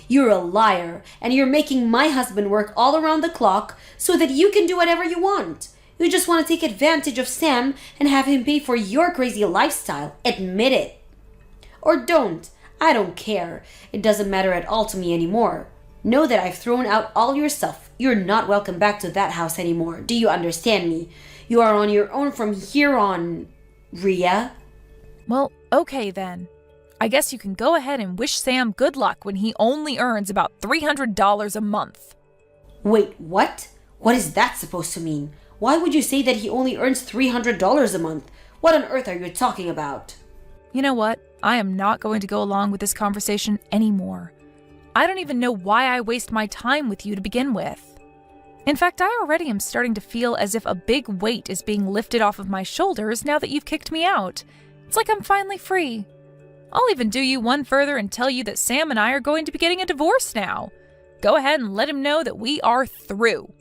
You're a liar, and you're making my husband work all around the clock so that you can do whatever you want. You just want to take advantage of Sam and have him pay for your crazy lifestyle. Admit it. Or don't. I don't care. It doesn't matter at all to me anymore. Know that I've thrown out all your stuff. You're not welcome back to that house anymore. Do you understand me? You are on your own from here on, Rhea. Well, okay then. I guess you can go ahead and wish Sam good luck when he only earns about $300 a month. Wait, what? What is that supposed to mean? Why would you say that he only earns $300 a month? What on earth are you talking about? You know what? I am not going to go along with this conversation anymore. I don't even know why I waste my time with you to begin with. In fact, I already am starting to feel as if a big weight is being lifted off of my shoulders now that you've kicked me out. It's like I'm finally free. I'll even do you one further and tell you that Sam and I are going to be getting a divorce now. Go ahead and let him know that we are through.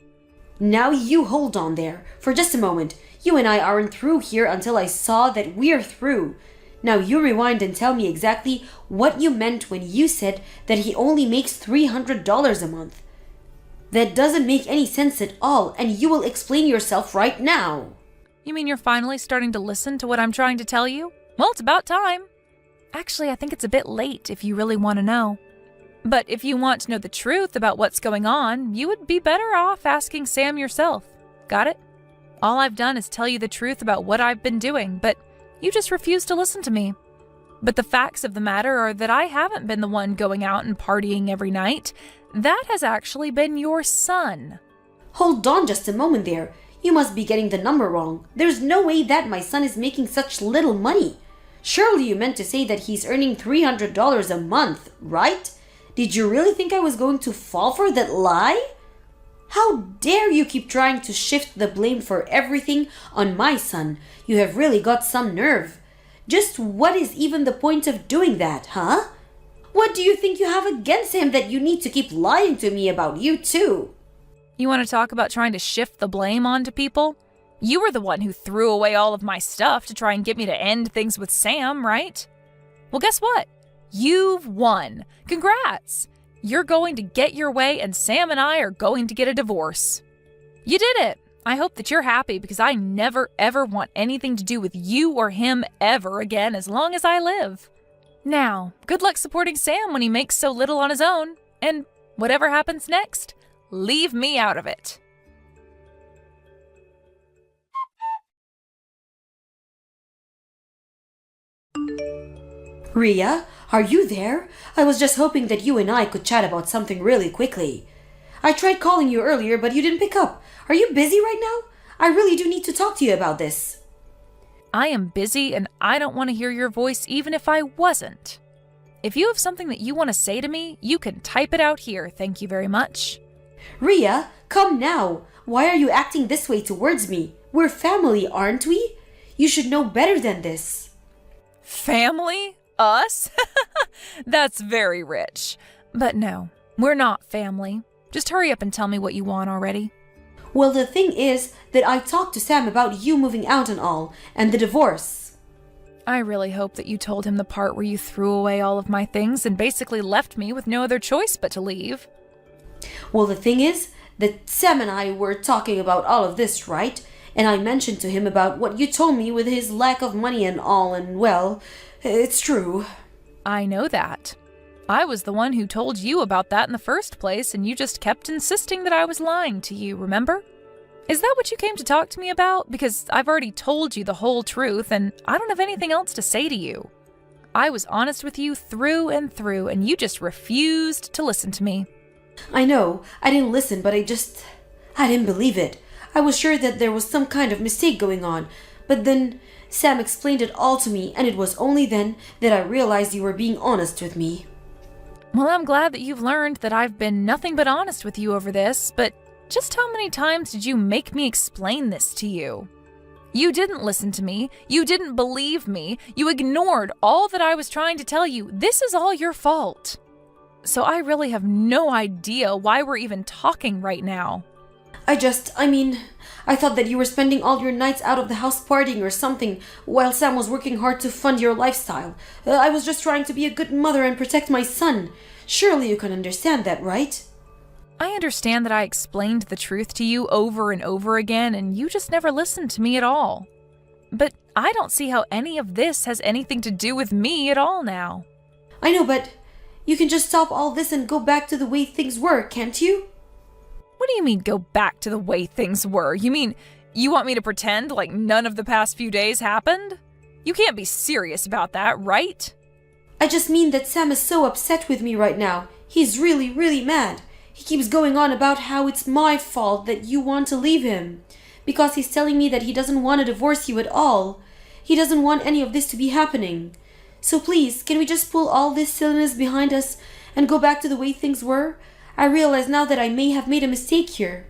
Now you hold on there for just a moment. You and I aren't through here until I saw that we're through. Now you rewind and tell me exactly what you meant when you said that he only makes $300 a month. That doesn't make any sense at all, and you will explain yourself right now. You mean you're finally starting to listen to what I'm trying to tell you? Well, it's about time. Actually, I think it's a bit late if you really want to know. But if you want to know the truth about what's going on, you would be better off asking Sam yourself. Got it? All I've done is tell you the truth about what I've been doing, but you just refuse to listen to me. But the facts of the matter are that I haven't been the one going out and partying every night. That has actually been your son. Hold on just a moment there. You must be getting the number wrong. There's no way that my son is making such little money. Surely you meant to say that he's earning $300 a month, right? Did you really think I was going to fall for that lie? How dare you keep trying to shift the blame for everything on my son? You have really got some nerve. Just what is even the point of doing that, huh? What do you think you have against him that you need to keep lying to me about you too? You want to talk about trying to shift the blame onto people? You were the one who threw away all of my stuff to try and get me to end things with Sam, right? Well, guess what? You've won. Congrats! You're going to get your way and Sam and I are going to get a divorce. You did it! I hope that you're happy because I never ever want anything to do with you or him ever again as long as I live. Now, good luck supporting Sam when he makes so little on his own. And whatever happens next, leave me out of it. Rhea, are you there? I was just hoping that you and I could chat about something really quickly. I tried calling you earlier, but you didn't pick up. Are you busy right now? I really do need to talk to you about this. I am busy and I don't want to hear your voice even if I wasn't. If you have something that you want to say to me, you can type it out here, thank you very much. Rhea, come now. Why are you acting this way towards me? We're family, aren't we? You should know better than this. Family? Us? That's very rich. But no, we're not family. Just hurry up and tell me what you want already. Well, the thing is that I talked to Sam about you moving out and all, and the divorce. I really hope that you told him the part where you threw away all of my things and basically left me with no other choice but to leave. Well, the thing is that Sam and I were talking about all of this, right? And I mentioned to him about what you told me with his lack of money and all, and well, it's true. I know that. I was the one who told you about that in the first place, and you just kept insisting that I was lying to you, remember? Is that what you came to talk to me about? Because I've already told you the whole truth, and I don't have anything else to say to you. I was honest with you through and through, and you just refused to listen to me. I know, I didn't listen, but I didn't believe it. I was sure that there was some kind of mistake going on, but then Sam explained it all to me, and it was only then that I realized you were being honest with me. Well, I'm glad that you've learned that I've been nothing but honest with you over this, but just how many times did you make me explain this to you? You didn't listen to me, you didn't believe me, you ignored all that I was trying to tell you. This is all your fault. So I really have no idea why we're even talking right now. I thought that you were spending all your nights out of the house partying or something while Sam was working hard to fund your lifestyle. I was just trying to be a good mother and protect my son. Surely you can understand that, right? I understand that I explained the truth to you over and over again and you just never listened to me at all. But I don't see how any of this has anything to do with me at all now. I know, but you can just stop all this and go back to the way things were, can't you? What do you mean go back to the way things were? You mean You want me to pretend like none of the past few days happened? You can't be serious about that, right? I just mean that Sam is so upset with me right now. He's really, really mad. He keeps going on about how it's my fault that you want to leave him. Because he's telling me that he doesn't want to divorce you at all. He doesn't want any of this to be happening. So please, can we just pull all this silliness behind us and go back to the way things were? I realize now that I may have made a mistake here.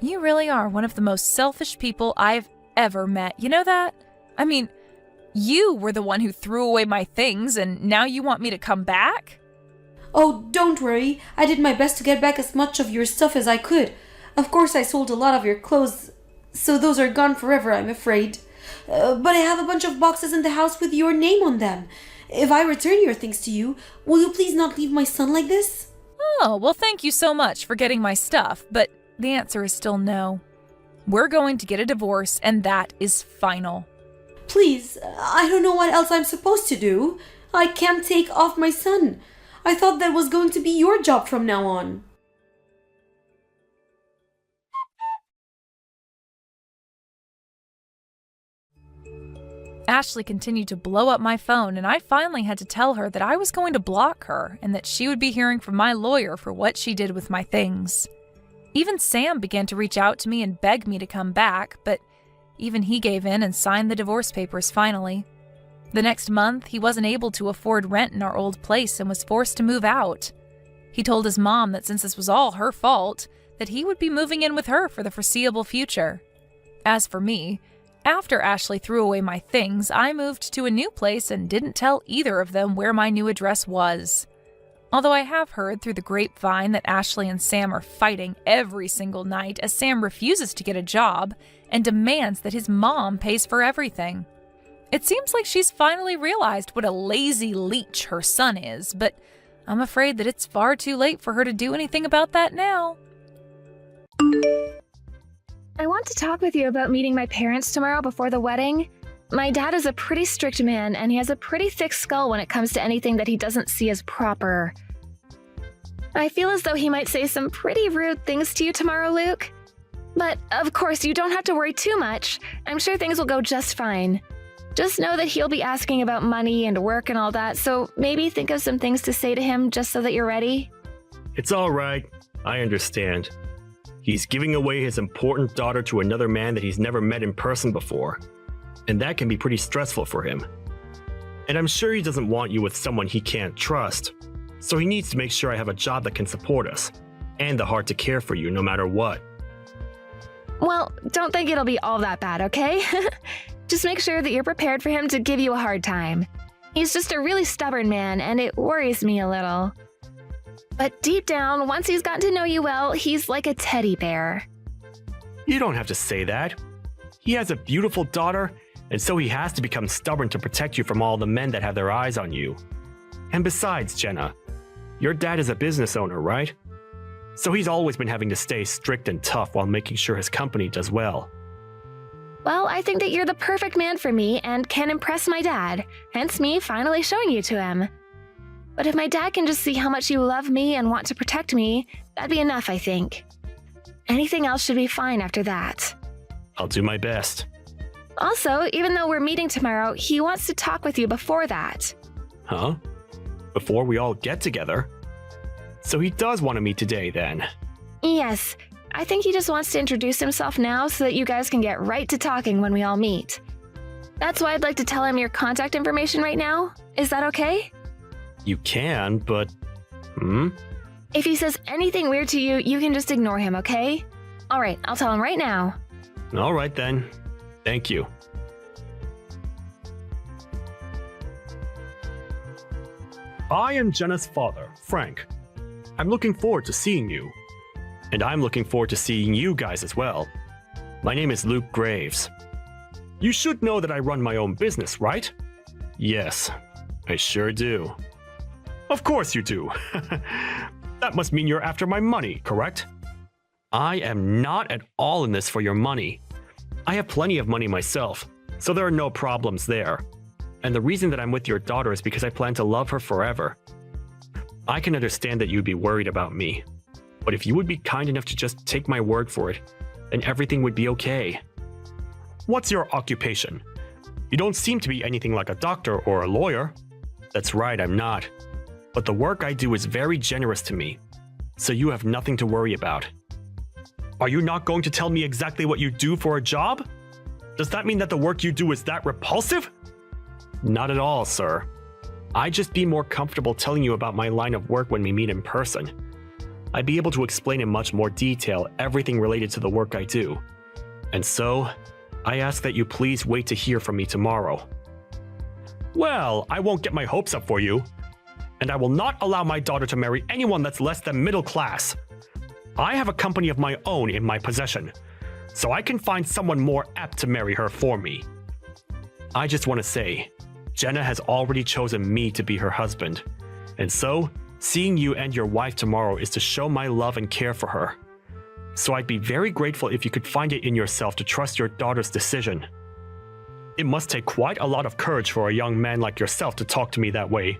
You really are one of the most selfish people I've ever met. You know that? I mean, you were the one who threw away my things, and now you want me to come back? Oh, don't worry. I did my best to get back as much of your stuff as I could. Of course, I sold a lot of your clothes, so those are gone forever, I'm afraid. But I have a bunch of boxes in the house with your name on them. If I return your things to you, will you please not leave my son like this? Oh, well, thank you so much for getting my stuff, but the answer is still no. We're going to get a divorce, and that is final. Please, I don't know what else I'm supposed to do. I can't take off my son. I thought that was going to be your job from now on. Ashley continued to blow up my phone, and I finally had to tell her that I was going to block her and that she would be hearing from my lawyer for what she did with my things. Even Sam began to reach out to me and beg me to come back, but even he gave in and signed the divorce papers finally. The next month, he wasn't able to afford rent in our old place and was forced to move out. He told his mom that since this was all her fault, that he would be moving in with her for the foreseeable future. As for me, after Ashley threw away my things, I moved to a new place and didn't tell either of them where my new address was. Although I have heard through the grapevine that Ashley and Sam are fighting every single night as Sam refuses to get a job and demands that his mom pays for everything. It seems like she's finally realized what a lazy leech her son is, but I'm afraid that it's far too late for her to do anything about that now. I want to talk with you about meeting my parents tomorrow before the wedding. My dad is a pretty strict man, and he has a pretty thick skull when it comes to anything that he doesn't see as proper. I feel as though he might say some pretty rude things to you tomorrow, Luke. But, of course, you don't have to worry too much. I'm sure things will go just fine. Just know that he'll be asking about money and work and all that, so maybe think of some things to say to him just so that you're ready. It's all right. I understand. He's giving away his important daughter to another man that he's never met in person before. And that can be pretty stressful for him. And I'm sure he doesn't want you with someone he can't trust. So he needs to make sure I have a job that can support us, and the heart to care for you no matter what. Well, don't think it'll be all that bad, okay? Just make sure that you're prepared for him to give you a hard time. He's just a really stubborn man, and it worries me a little. But deep down, once he's gotten to know you well, he's like a teddy bear. You don't have to say that. He has a beautiful daughter, and so he has to become stubborn to protect you from all the men that have their eyes on you. And besides, Jenna, your dad is a business owner, right? So he's always been having to stay strict and tough while making sure his company does well. Well, I think that you're the perfect man for me and can impress my dad, hence me finally showing you to him. But if my dad can just see how much you love me and want to protect me, that'd be enough, I think. Anything else should be fine after that. I'll do my best. Also, even though we're meeting tomorrow, he wants to talk with you before that. Huh? Before we all get together? So he does want to meet today, then? Yes, I think he just wants to introduce himself now so that you guys can get right to talking when we all meet. That's why I'd like to tell him your contact information right now. Is that okay? You can, but... If he says anything weird to you, you can just ignore him, okay? Alright, I'll tell him right now. All right, then. Thank you. I am Jenna's father, Frank. I'm looking forward to seeing you. And I'm looking forward to seeing you guys as well. My name is Luke Graves. You should know that I run my own business, right? Yes, I sure do. Of course you do. That must mean you're after my money, correct? I am not at all in this for your money. I have plenty of money myself, so there are no problems there. And the reason that I'm with your daughter is because I plan to love her forever. I can understand that you'd be worried about me, but if you would be kind enough to just take my word for it, then everything would be okay. What's your occupation? You don't seem to be anything like a doctor or a lawyer. That's right, I'm not. But the work I do is very generous to me, so you have nothing to worry about. Are you not going to tell me exactly what you do for a job? Does that mean that the work you do is that repulsive? Not at all, sir. I'd just be more comfortable telling you about my line of work when we meet in person. I'd be able to explain in much more detail everything related to the work I do. And so, I ask that you please wait to hear from me tomorrow. Well, I won't get my hopes up for you. And I will not allow my daughter to marry anyone that's less than middle class. I have a company of my own in my possession, so I can find someone more apt to marry her for me. I just want to say, Jenna has already chosen me to be her husband, and so, seeing you and your wife tomorrow is to show my love and care for her. So I'd be very grateful if you could find it in yourself to trust your daughter's decision. It must take quite a lot of courage for a young man like yourself to talk to me that way.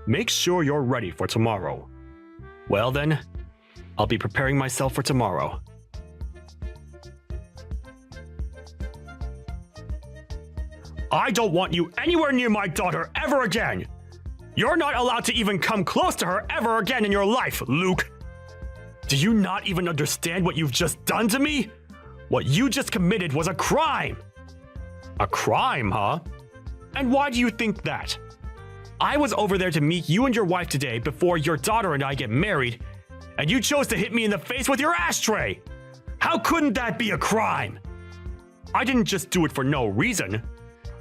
Make sure you're ready for tomorrow. Well then, I'll be preparing myself for tomorrow. I don't want you anywhere near my daughter ever again! You're not allowed to even come close to her ever again in your life, Luke! Do you not even understand what you've just done to me? What you just committed was a crime! A crime, huh? And why do you think that? I was over there to meet you and your wife today before your daughter and I get married, and you chose to hit me in the face with your ashtray! How couldn't that be a crime? I didn't just do it for no reason.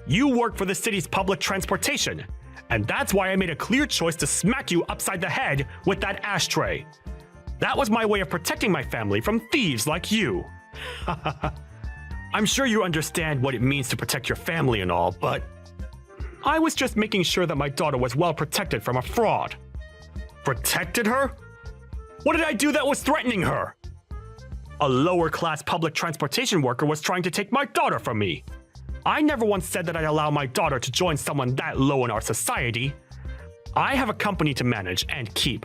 You work for the city's public transportation, and that's why I made a clear choice to smack you upside the head with that ashtray. That was my way of protecting my family from thieves like you. I'm sure you understand what it means to protect your family and all, but I was just making sure that my daughter was well protected from a fraud. Protected her? What did I do that was threatening her? A lower-class public transportation worker was trying to take my daughter from me. I never once said that I'd allow my daughter to join someone that low in our society. I have a company to manage and keep,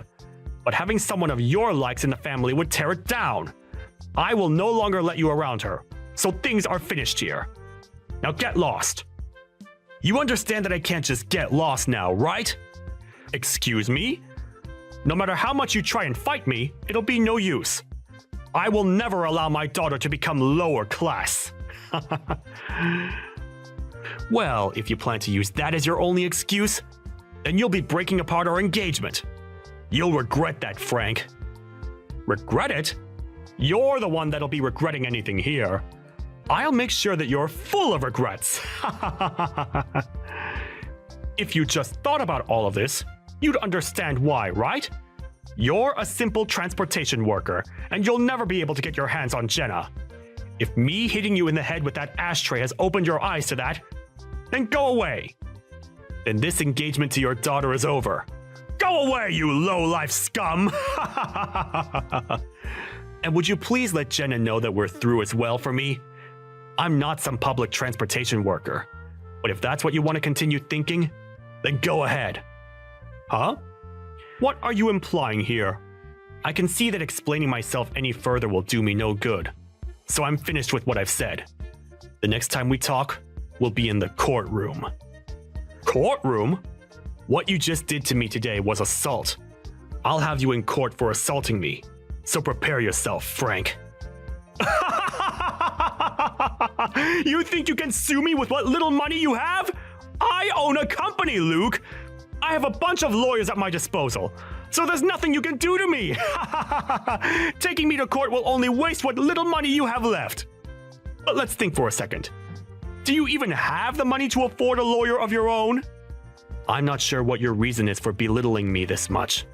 but having someone of your likes in the family would tear it down. I will no longer let you around her, so things are finished here. Now get lost. You understand that I can't just get lost now, right? Excuse me? No matter how much you try and fight me, it'll be no use. I will never allow my daughter to become lower class. Well, if you plan to use that as your only excuse, then you'll be breaking apart our engagement. You'll regret that, Frank. Regret it? You're the one that'll be regretting anything here. I'll make sure that you're full of regrets. If you just thought about all of this, you'd understand why, right? You're a simple transportation worker, and you'll never be able to get your hands on Jenna. If me hitting you in the head with that ashtray has opened your eyes to that, then go away. Then this engagement to your daughter is over. Go away, you low-life scum! And would you please let Jenna know that we're through as well for me? I'm not some public transportation worker. But if that's what you want to continue thinking, then go ahead. Huh? What are you implying here? I can see that explaining myself any further will do me no good. So I'm finished with what I've said. The next time we talk, we'll be in the courtroom. Courtroom? What you just did to me today was assault. I'll have you in court for assaulting me. So prepare yourself, Frank. You think you can sue me with what little money you have? I own a company, Luke. I have a bunch of lawyers at my disposal, so there's nothing you can do to me. Taking me to court will only waste what little money you have left. But let's think for a second. Do you even have the money to afford a lawyer of your own? I'm not sure what your reason is for belittling me this much,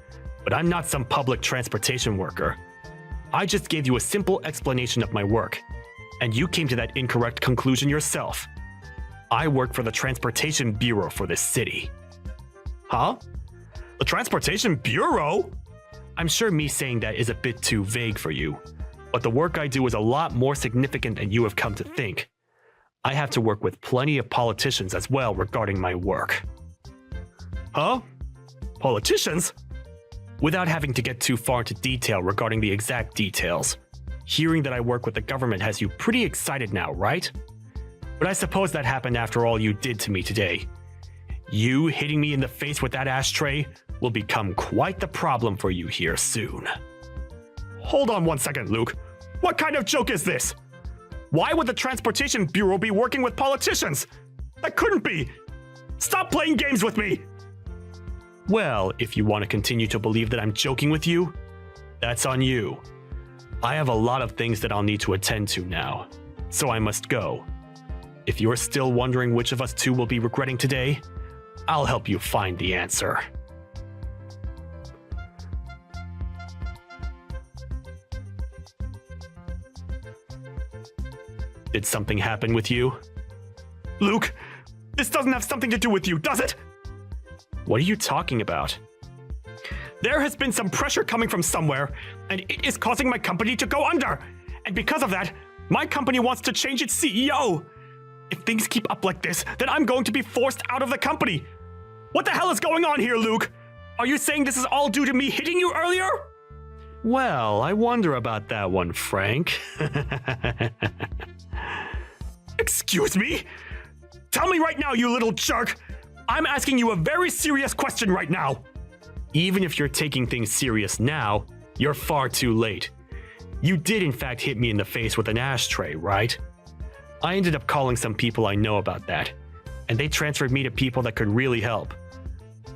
but I'm not some public transportation worker. I just gave you a simple explanation of my work, and you came to that incorrect conclusion yourself. I work for the Transportation Bureau for this city. Huh? The Transportation Bureau? I'm sure me saying that is a bit too vague for you, but the work I do is a lot more significant than you have come to think. I have to work with plenty of politicians as well regarding my work. Huh? Politicians? Without having to get too far into detail regarding the exact details, hearing that I work with the government has you pretty excited now, right? But I suppose that happened after all you did to me today. You hitting me in the face with that ashtray will become quite the problem for you here soon. Hold on 1 second, Luke. What kind of joke is this? Why would the Transportation Bureau be working with politicians? That couldn't be! Stop playing games with me! Well, if you want to continue to believe that I'm joking with you, that's on you. I have a lot of things that I'll need to attend to now, so I must go. If you're still wondering which of us two will be regretting today, I'll help you find the answer. Did something happen with you? Luke, this doesn't have something to do with you, does it? What are you talking about? There has been some pressure coming from somewhere, and it is causing my company to go under. And because of that, my company wants to change its CEO. If things keep up like this, then I'm going to be forced out of the company. What the hell is going on here, Luke? Are you saying this is all due to me hitting you earlier? Well, I wonder about that one, Frank. Excuse me? Tell me right now, you little jerk. I'm asking you a very serious question right now. Even if you're taking things serious now, you're far too late. You did in fact hit me in the face with an ashtray, right? I ended up calling some people I know about that, and they transferred me to people that could really help.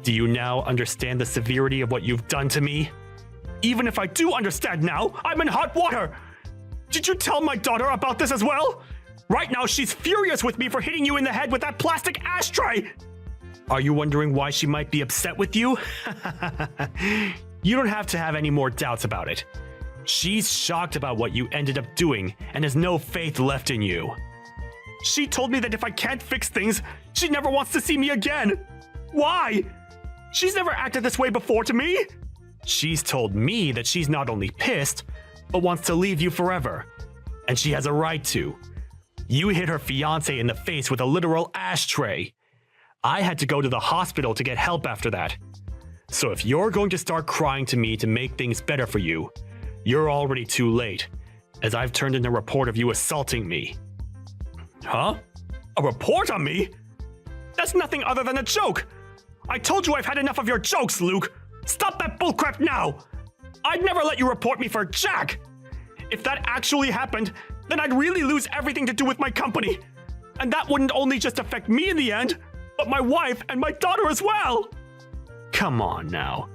Do you now understand the severity of what you've done to me? Even if I do understand now, I'm in hot water! Did you tell my daughter about this as well? Right now she's furious with me for hitting you in the head with that plastic ashtray! Are you wondering why she might be upset with you? You don't have to have any more doubts about it. She's shocked about what you ended up doing and has no faith left in you. She told me that if I can't fix things, she never wants to see me again. Why? She's never acted this way before to me. She's told me that she's not only pissed, but wants to leave you forever. And she has a right to. You hit her fiancé in the face with a literal ashtray. I had to go to the hospital to get help after that. So if you're going to start crying to me to make things better for you, you're already too late, as I've turned in a report of you assaulting me. Huh? A report on me? That's nothing other than a joke! I told you I've had enough of your jokes, Luke! Stop that bullcrap now! I'd never let you report me for Jack! If that actually happened, then I'd really lose everything to do with my company. And that wouldn't only just affect me in the end, but my wife and my daughter as well! Come on now.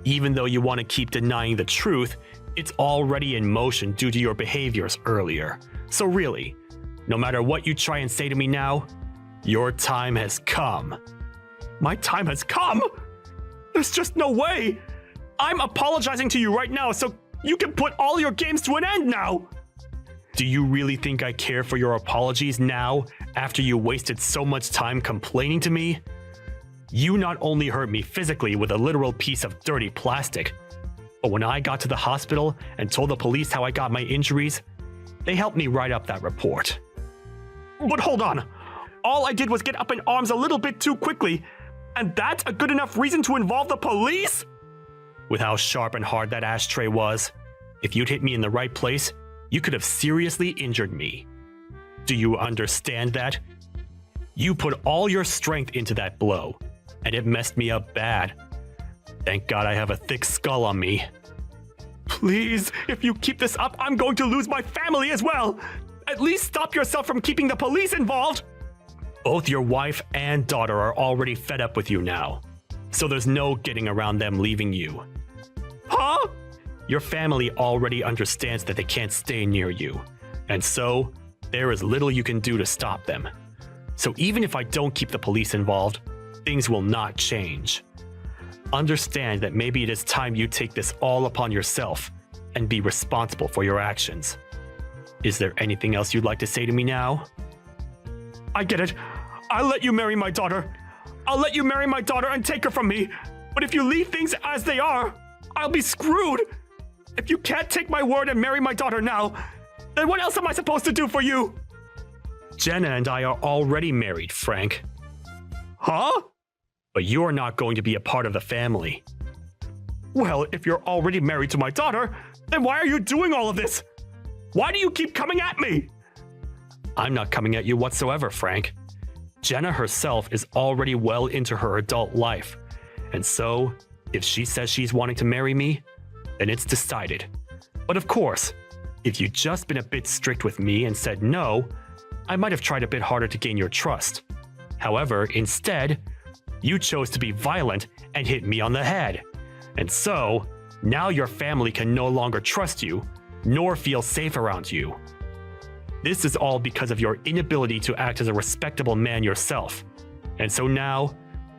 Even though you want to keep denying the truth, it's already in motion due to your behaviors earlier. So really, no matter what you try and say to me now, your time has come. My time has come? There's just no way! I'm apologizing to you right now so you can put all your games to an end now! Do you really think I care for your apologies now, after you wasted so much time complaining to me? You not only hurt me physically with a literal piece of dirty plastic, but when I got to the hospital and told the police how I got my injuries, they helped me write up that report. But hold on, all I did was get up in arms a little bit too quickly, and that's a good enough reason to involve the police? With how sharp and hard that ashtray was, if you'd hit me in the right place, you could have seriously injured me. Do you understand that? You put all your strength into that blow, and it messed me up bad. Thank God I have a thick skull on me. Please, if you keep this up, I'm going to lose my family as well. At least stop yourself from keeping the police involved. Both your wife and daughter are already fed up with you now, so there's no getting around them leaving you. Huh? Your family already understands that they can't stay near you, and so there is little you can do to stop them. So even if I don't keep the police involved, things will not change. Understand that maybe it is time you take this all upon yourself and be responsible for your actions. Is there anything else you'd like to say to me now? I get it. I'll let you marry my daughter. I'll let you marry my daughter and take her from me. But if you leave things as they are, I'll be screwed. If you can't take my word and marry my daughter now, then what else am I supposed to do for you? Jenna and I are already married, Frank. Huh? But you're not going to be a part of the family. Well, if you're already married to my daughter, then why are you doing all of this? Why do you keep coming at me? I'm not coming at you whatsoever, Frank. Jenna herself is already well into her adult life, and so, if she says she's wanting to marry me, then it's decided. But of course, if you'd just been a bit strict with me and said no, I might have tried a bit harder to gain your trust. However, instead, you chose to be violent and hit me on the head. And so, now your family can no longer trust you, nor feel safe around you. This is all because of your inability to act as a respectable man yourself. And so now,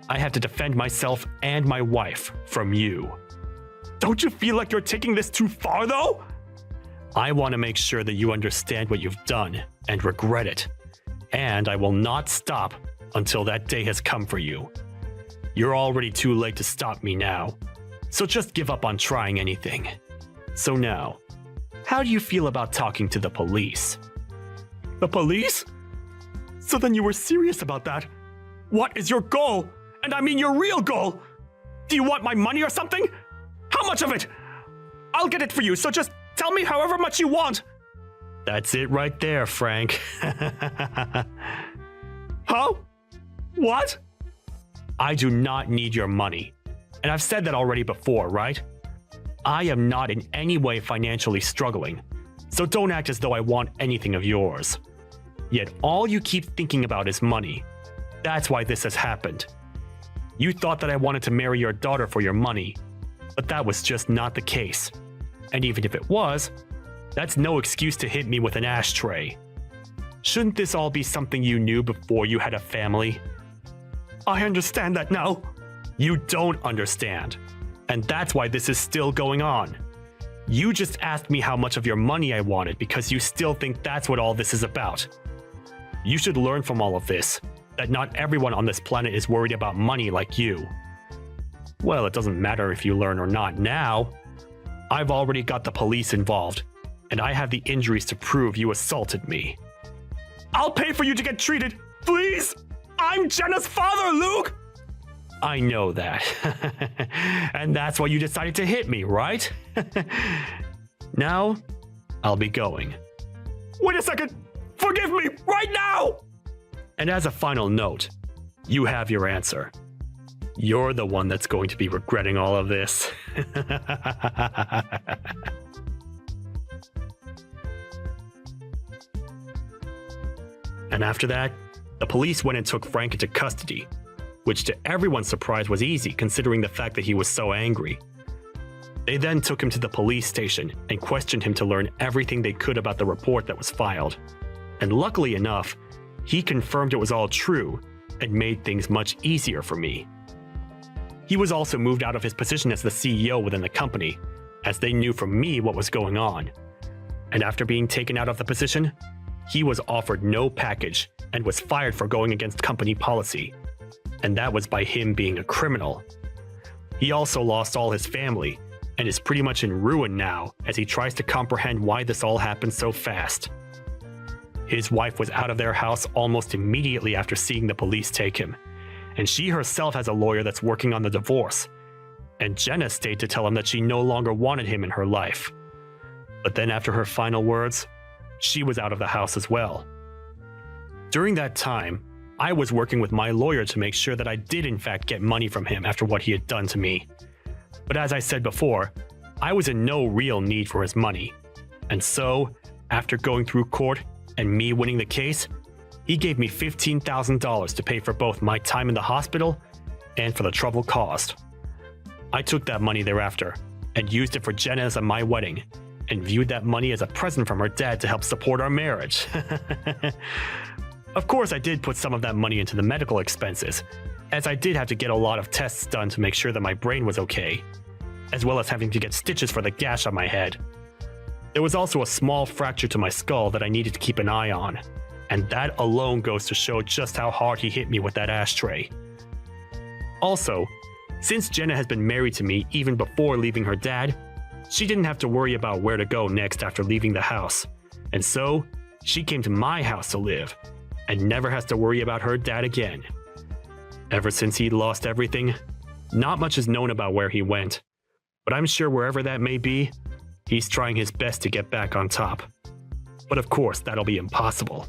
I have to defend myself and my wife from you. Don't you feel like you're taking this too far, though? I want to make sure that you understand what you've done and regret it. And I will not stop until that day has come for you. You're already too late to stop me now, so just give up on trying anything. So now, how do you feel about talking to the police? The police? So then you were serious about that? What is your goal? And I mean your real goal? Do you want my money or something? How much of it? I'll get it for you, so just tell me however much you want. That's it right there, Frank. Huh? What? I do not need your money. And I've said that already before, right? I am not in any way financially struggling, so don't act as though I want anything of yours. Yet all you keep thinking about is money. That's why this has happened. You thought that I wanted to marry your daughter for your money, but that was just not the case. And even if it was, that's no excuse to hit me with an ashtray. Shouldn't this all be something you knew before you had a family? I understand that now. You don't understand. And that's why this is still going on. You just asked me how much of your money I wanted because you still think that's what all this is about. You should learn from all of this, that not everyone on this planet is worried about money like you. Well, it doesn't matter if you learn or not now. I've already got the police involved, and I have the injuries to prove you assaulted me. I'll pay for you to get treated, please! I'm Jenna's father, Luke! I know that. And that's why you decided to hit me, right? Now, I'll be going. Wait a second! Forgive me, right now! And as a final note, you have your answer. You're the one that's going to be regretting all of this. And after that, the police went and took Frank into custody, which to everyone's surprise was easy considering the fact that he was so angry. They then took him to the police station and questioned him to learn everything they could about the report that was filed. And luckily enough, he confirmed it was all true and made things much easier for me. He was also moved out of his position as the CEO within the company, as they knew from me what was going on. And after being taken out of the position, he was offered no package and was fired for going against company policy. And that was by him being a criminal. He also lost all his family and is pretty much in ruin now as he tries to comprehend why this all happened so fast. His wife was out of their house almost immediately after seeing the police take him, and she herself has a lawyer that's working on the divorce. And Jenna stayed to tell him that she no longer wanted him in her life. But then after her final words, she was out of the house as well. During that time, I was working with my lawyer to make sure that I did in fact get money from him after what he had done to me. But as I said before, I was in no real need for his money. And so, after going through court and me winning the case, he gave me $15,000 to pay for both my time in the hospital and for the trouble caused. I took that money thereafter and used it for Jenna's and my wedding, and viewed that money as a present from her dad to help support our marriage. Of course, I did put some of that money into the medical expenses, as I did have to get a lot of tests done to make sure that my brain was okay, as well as having to get stitches for the gash on my head. There was also a small fracture to my skull that I needed to keep an eye on, and that alone goes to show just how hard he hit me with that ashtray. Also, since Jenna has been married to me even before leaving her dad, she didn't have to worry about where to go next after leaving the house, and so she came to my house to live, and never has to worry about her dad again. Ever since he'd lost everything, not much is known about where he went, but I'm sure wherever that may be, he's trying his best to get back on top. But of course, that'll be impossible.